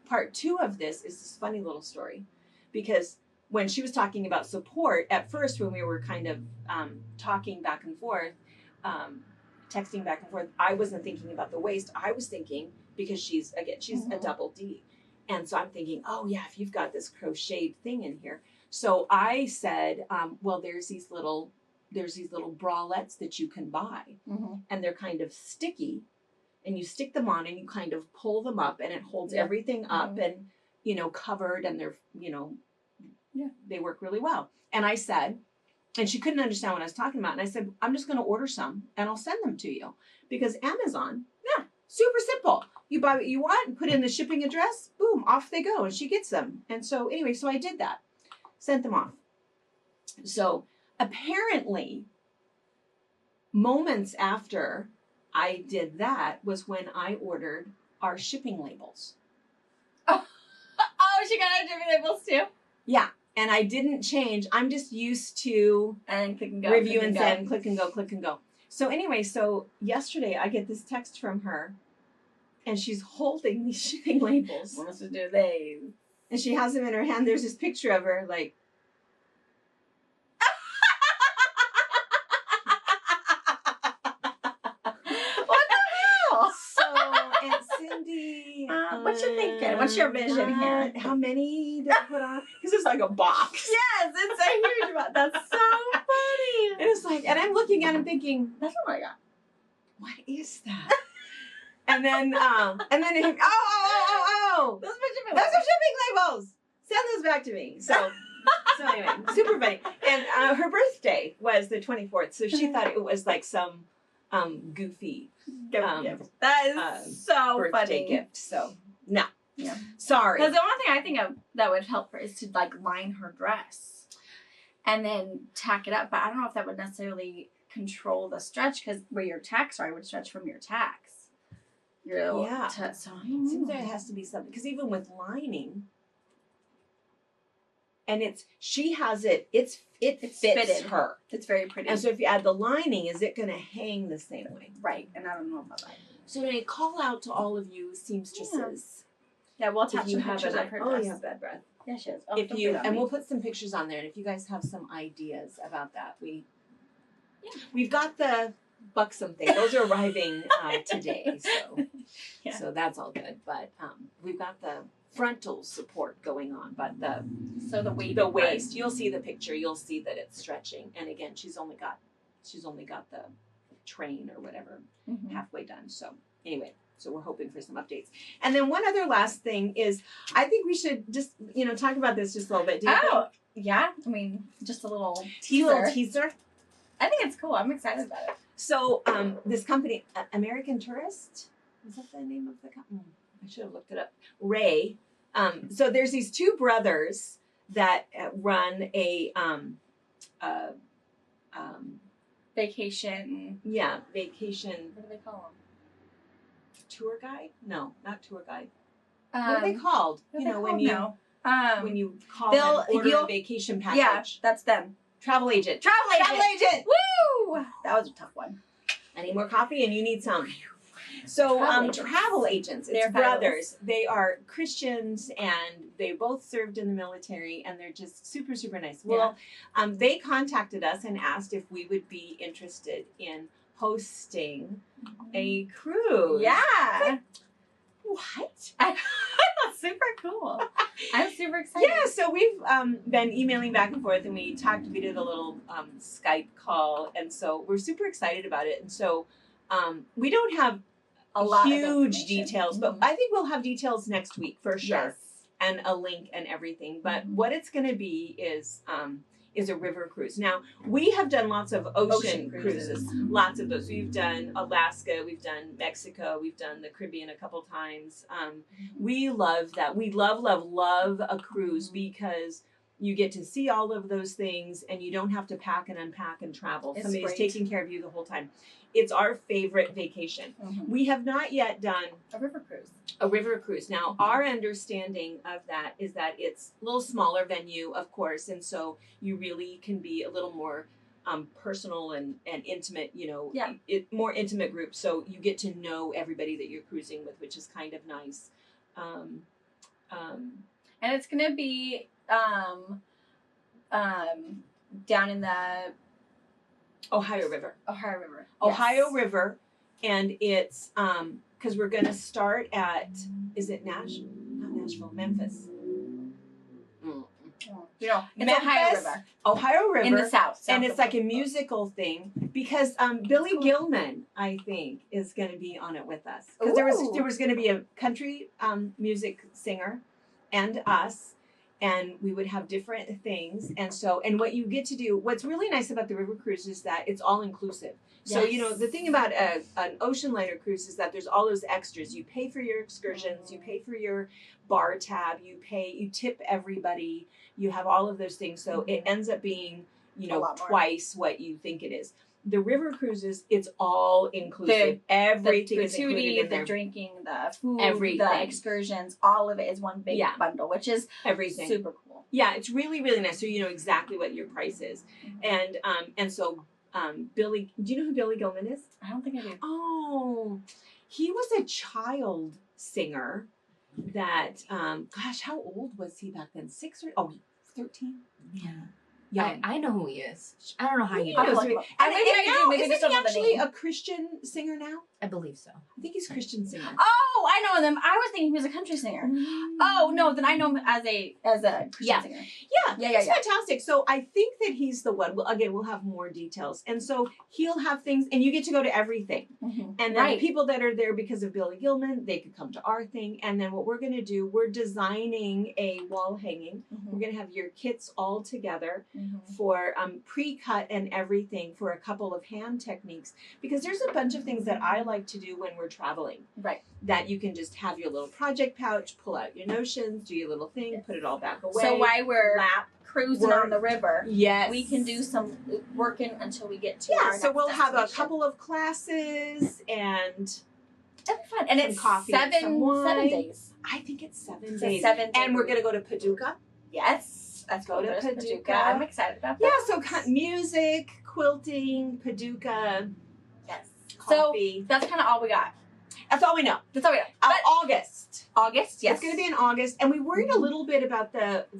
Part two of this is this funny little story, because when she was talking about support, at first when we were kind of talking back and forth, texting back and forth, I wasn't thinking about the waist. I was thinking, because she's a double D. And so I'm thinking, oh yeah, if you've got this crocheted thing in here. So I said, well, there's these little bralettes that you can buy, and they're kind of sticky, and you stick them on and you kind of pull them up and it holds everything up and, covered, and they're, they work really well. And I said, and she couldn't understand what I was talking about. And I said, I'm just going to order some and I'll send them to you, because Amazon, super simple. You buy what you want and put in the shipping address, boom, off they go. And she gets them. And so anyway, so I did that, sent them off. So apparently moments after I did that was when I ordered our shipping labels. Oh, she got our shipping labels too? Yeah. And I didn't change. I'm just used to and click and go, review and send, click and go, click and go. So anyway, so yesterday I get this text from her, and she's holding these shipping labels. What else to do they? And she has them in her hand. There's this picture of her, like, what the hell? So, and Cindy, what you thinking? What's your vision here? How many did I put on? Because it's like a box. Yes, it's a huge one. That's so funny. And it's like, and I'm looking at him thinking, That's what I got. what is that? And then, oh, Those are shipping those are shipping labels. Send those back to me. So anyway, super funny. And her birthday was the 24th, so she thought it was like some goofy gift. That is so birthday funny. gift. So no, Yeah. sorry. Because the only thing I think of that would help her is to like line her dress and then tack it up. But I don't know if that would necessarily control the stretch, because where your tacks are, I would stretch from your tacks. So It seems like it has to be something, because even with lining, and she has it fits fitted. her. It's very pretty. And so if you add the lining, is it going to hang the same way? Right, and I don't know about that. So anyway, call out to all of you seamstresses. Yeah, we'll If attach you some have pictures an, of her oh, dress. you have bad breath. Yeah, she is. Oh, If don't you put it on and me. we'll put some pictures on there, and if you guys have some ideas about that, we've got the buxom thing. Those are arriving today, so that's all good. But we've got the frontal support going on, but the waist, you'll see the picture, you'll see that it's stretching. And again, she's only got the train or whatever halfway done. So anyway, so we're hoping for some updates. And then one other last thing is, I think we should just talk about this just a little bit. Do you think? Yeah, I mean, just a little teaser. I think it's cool. I'm excited about it. So this company, American Tourist, is that the name of the company? I should have looked it up. Ray. So there's these two brothers that run a Vacation. Yeah, vacation. What do they call Tour guide? No, not tour guide. them? What are they called? When you call and order a vacation package. Yeah, that's them. Travel agent. Travel agent. Woo! That was a tough one. I need more coffee, and you need some. So travel agents, it's They're brothers. fabulous. They are Christians, and they both served in the military, and they're just super, super nice. Well, they contacted us and asked if we would be interested in hosting a cruise. Yeah. What? That's super cool. I'm super excited. Yeah, so we've been emailing back and forth, and we did a little Skype call, and so we're super excited about it. And so we don't have A lot of huge information. details, but I think we'll have details next week for sure, Yes. and a link and everything. But what it's going to be is a river cruise. Now, we have done lots of ocean cruises, lots of those. We've done Alaska, we've done Mexico, we've done the Caribbean a couple times. We love that. We love a cruise because You get to see all of those things, and you don't have to pack and unpack and travel. It's Somebody's great. taking care of you the whole time. It's our favorite vacation. We have not yet done A river cruise. a river cruise. Now, our understanding of that is that it's a little smaller venue, of course, and so you really can be a little more personal and intimate, you know, more intimate group. So you get to know everybody that you're cruising with, which is kind of nice. And it's gonna be down in the Ohio River. Ohio River. River, and it's because we're gonna start at not Nashville, Memphis. You know, it's Memphis, Ohio River in the south and it's of like a Buffalo. musical thing because Billy Gilman, I think, is going to be on it with us because there was going to be a country music singer and us, and we would have different things. And what you get to do, what's really nice about the river cruise is that it's all inclusive. So, you know, the thing about an ocean liner cruise is that there's all those extras. You pay for your excursions, you pay for your bar tab, you tip everybody, you have all of those things. So it ends up being, you know, twice what you think it is. The river cruises, it's all inclusive. Everything is included in there. The drinking, the food, Everything. the excursions, all of it is one big bundle, which is everything. Super cool. Yeah, it's really, really nice. So you know exactly what your price is. And so Billy, do you know who Billy Gilman is? I don't think I do. Oh, he was a child singer that, gosh, how old was he back then? 13? Yeah. Yeah. I know who he is. I don't know how you I'll know. look him up. Isn't he actually a Christian singer now? I believe so. I think he's a Christian singer. Oh, I know him. I was thinking he was a country singer. Oh no, then I know him as a Christian singer. Yeah, he's fantastic. So I think that he's the one. Well, again, we'll have more details, and so he'll have things, and you get to go to everything. And then the people that are there because of Billy Gilman, they could come to our thing. And then what we're going to do, we're designing a wall hanging. We're going to have your kits all together for pre-cut and everything for a couple of hand techniques, because there's a bunch of things that I like to do when we're traveling. Right. That you can just have your little project pouch, pull out your notions, do your little thing, put it all back away. So while we're lap cruising on the river, we can do some working until we get to our next so we'll have a destination. couple of classes and it'll be fun. And it's coffee, 7 days. days. I think it's 7 It's days. 7 days. And we're gonna go to Paducah. Yes. Let's go to Paducah. I'm excited about that. Yeah, so music, quilting, Paducah. Yes. Coffee. So that's kind of all we got. That's all we know. That's all we know. August. August, yes. It's going to be in August, and we worried a little bit about the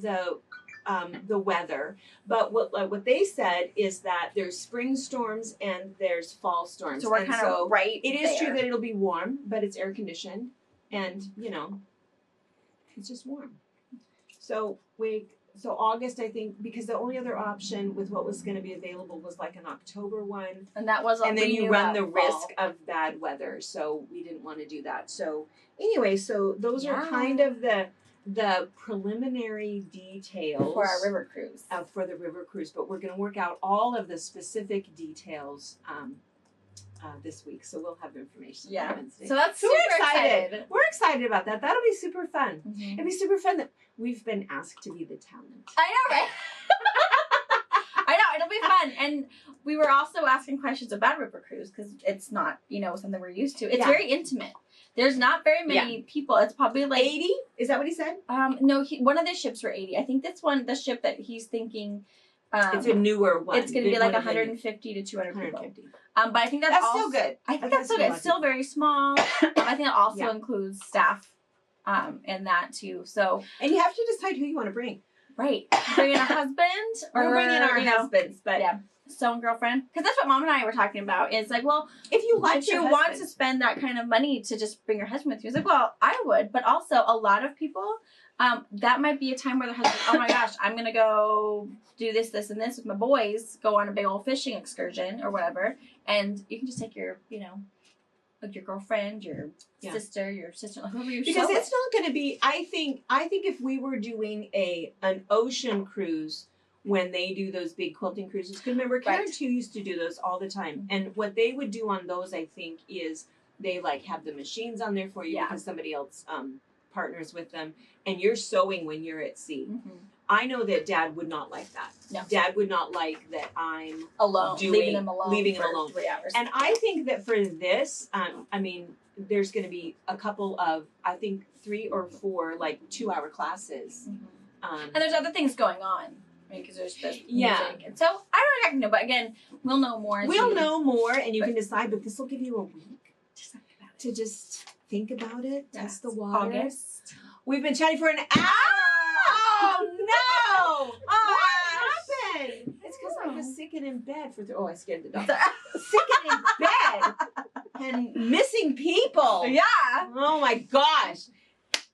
weather, but what they said is that there's spring storms and there's fall storms. So we're kind of right. It is true that it'll be warm, but it's air conditioned, and you know, it's just warm. So August, I think, because the only other option with what was going to be available was like an October one. And that was, and then you run the risk of bad weather. So we didn't want to do that. So anyway, so those are kind of the preliminary details for our river cruise. For the river cruise, but we're going to work out all of the specific details this week. So we'll have information on Wednesday. So that's super excited. We're excited about that. That'll be super fun. Mm-hmm. It'll be super fun that we've been asked to be the talent. I know, right? I know, it'll be fun. And we were also asking questions about river cruise because it's not, you know, something we're used to. It's very intimate. There's not very many people. It's probably like 80. Is that what he said? No, one of the ships were 80. I think that's the ship that he's thinking. It's a newer one. It's going to be like 150 to 200 people. But I think that's also still good. I think that's still good. It's still very small. I think it also includes staff, in that too. So and you have to decide who you want to bring. Right, bring in a husband or we're bringing our husbands, but stone girlfriend, because that's what Mom and I were talking about. It's like, well, if you want to spend that kind of money to just bring your husband with you, it's like, well, I would, but also a lot of people, that might be a time where the husband, oh my gosh, I'm gonna go do this, this, and this with my boys, go on a big old fishing excursion or whatever, and you can just take your, you know, like your girlfriend, your sister, whoever you because it's not going to be. I think if we were doing an ocean cruise when they do those big quilting cruises, because remember Karen too used to do those all the time, and what they would do on those, I think, is they like have the machines on there for you because somebody else partners with them, and you're sewing when you're at sea. I know that Dad would not like that. No. Dad would not like that I'm alone, leaving him for alone 3 hours. And I think that for this, I mean, there's going to be a couple of, I think 3 or 4 like 2-hour classes. And there's other things going on. I mean, because there's music. And so I don't know, but again, we'll know more. We'll know more, and you can decide. But this will give you a week to just think about it, test the water. August. We've been chatting for an hour. Oh no! What happened? It's because I was sick and in bed for. I scared the dog. Sick and in bed and missing people. Yeah. Oh my gosh.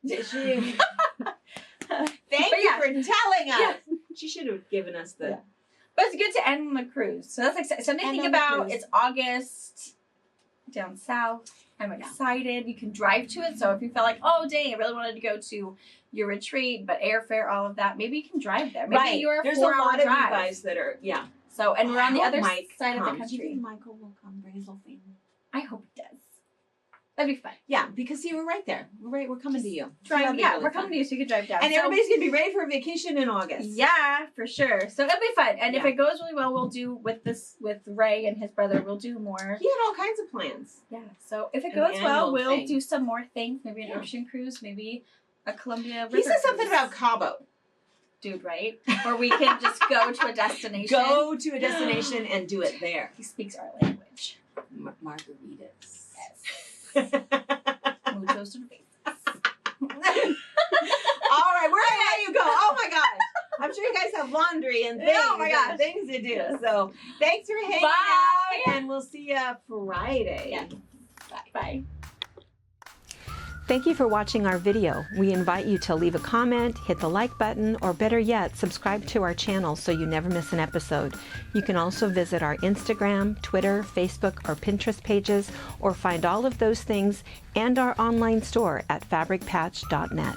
Thank you for telling us. Yeah. She should have given us the. Yeah. But it's good to end on the cruise. So that's exciting. Something to think about. It's August down south. I'm excited. You can drive to it. So if you felt like, oh dang, I really wanted to go to your retreat, but airfare, all of that, maybe you can drive there. Maybe you're a 4-hour drive. There's a lot of you guys that are, So, and we're on the other side of the Do you country. think Michael will come bring his whole family? I hope he does. That'd be fun. Yeah, because we're right there. We're coming to you. We're coming to you, so you can drive down. And everybody's gonna be ready for a vacation in August. Yeah, for sure. So it'll be fun. And if it goes really well, we'll do with Ray and his brother. We'll do more. He had all kinds of plans. Yeah. So if it goes well, we'll do some more things. Maybe an ocean cruise. Maybe a Columbia River. He said something about Cabo. Dude, right? Or we can just go to a destination. Go to a destination and do it there. He speaks our language. Margaritas. Yes. Muchos cervezas. All right, where do you go? Oh my gosh. I'm sure you guys have laundry and things, things to do. Yes. So thanks for hanging out, and we'll see you Friday. Yeah. Bye. Thank you for watching our video. We invite you to leave a comment, hit the like button, or better yet, subscribe to our channel so you never miss an episode. You can also visit our Instagram, Twitter, Facebook, or Pinterest pages, or find all of those things and our online store at FabricPatch.net.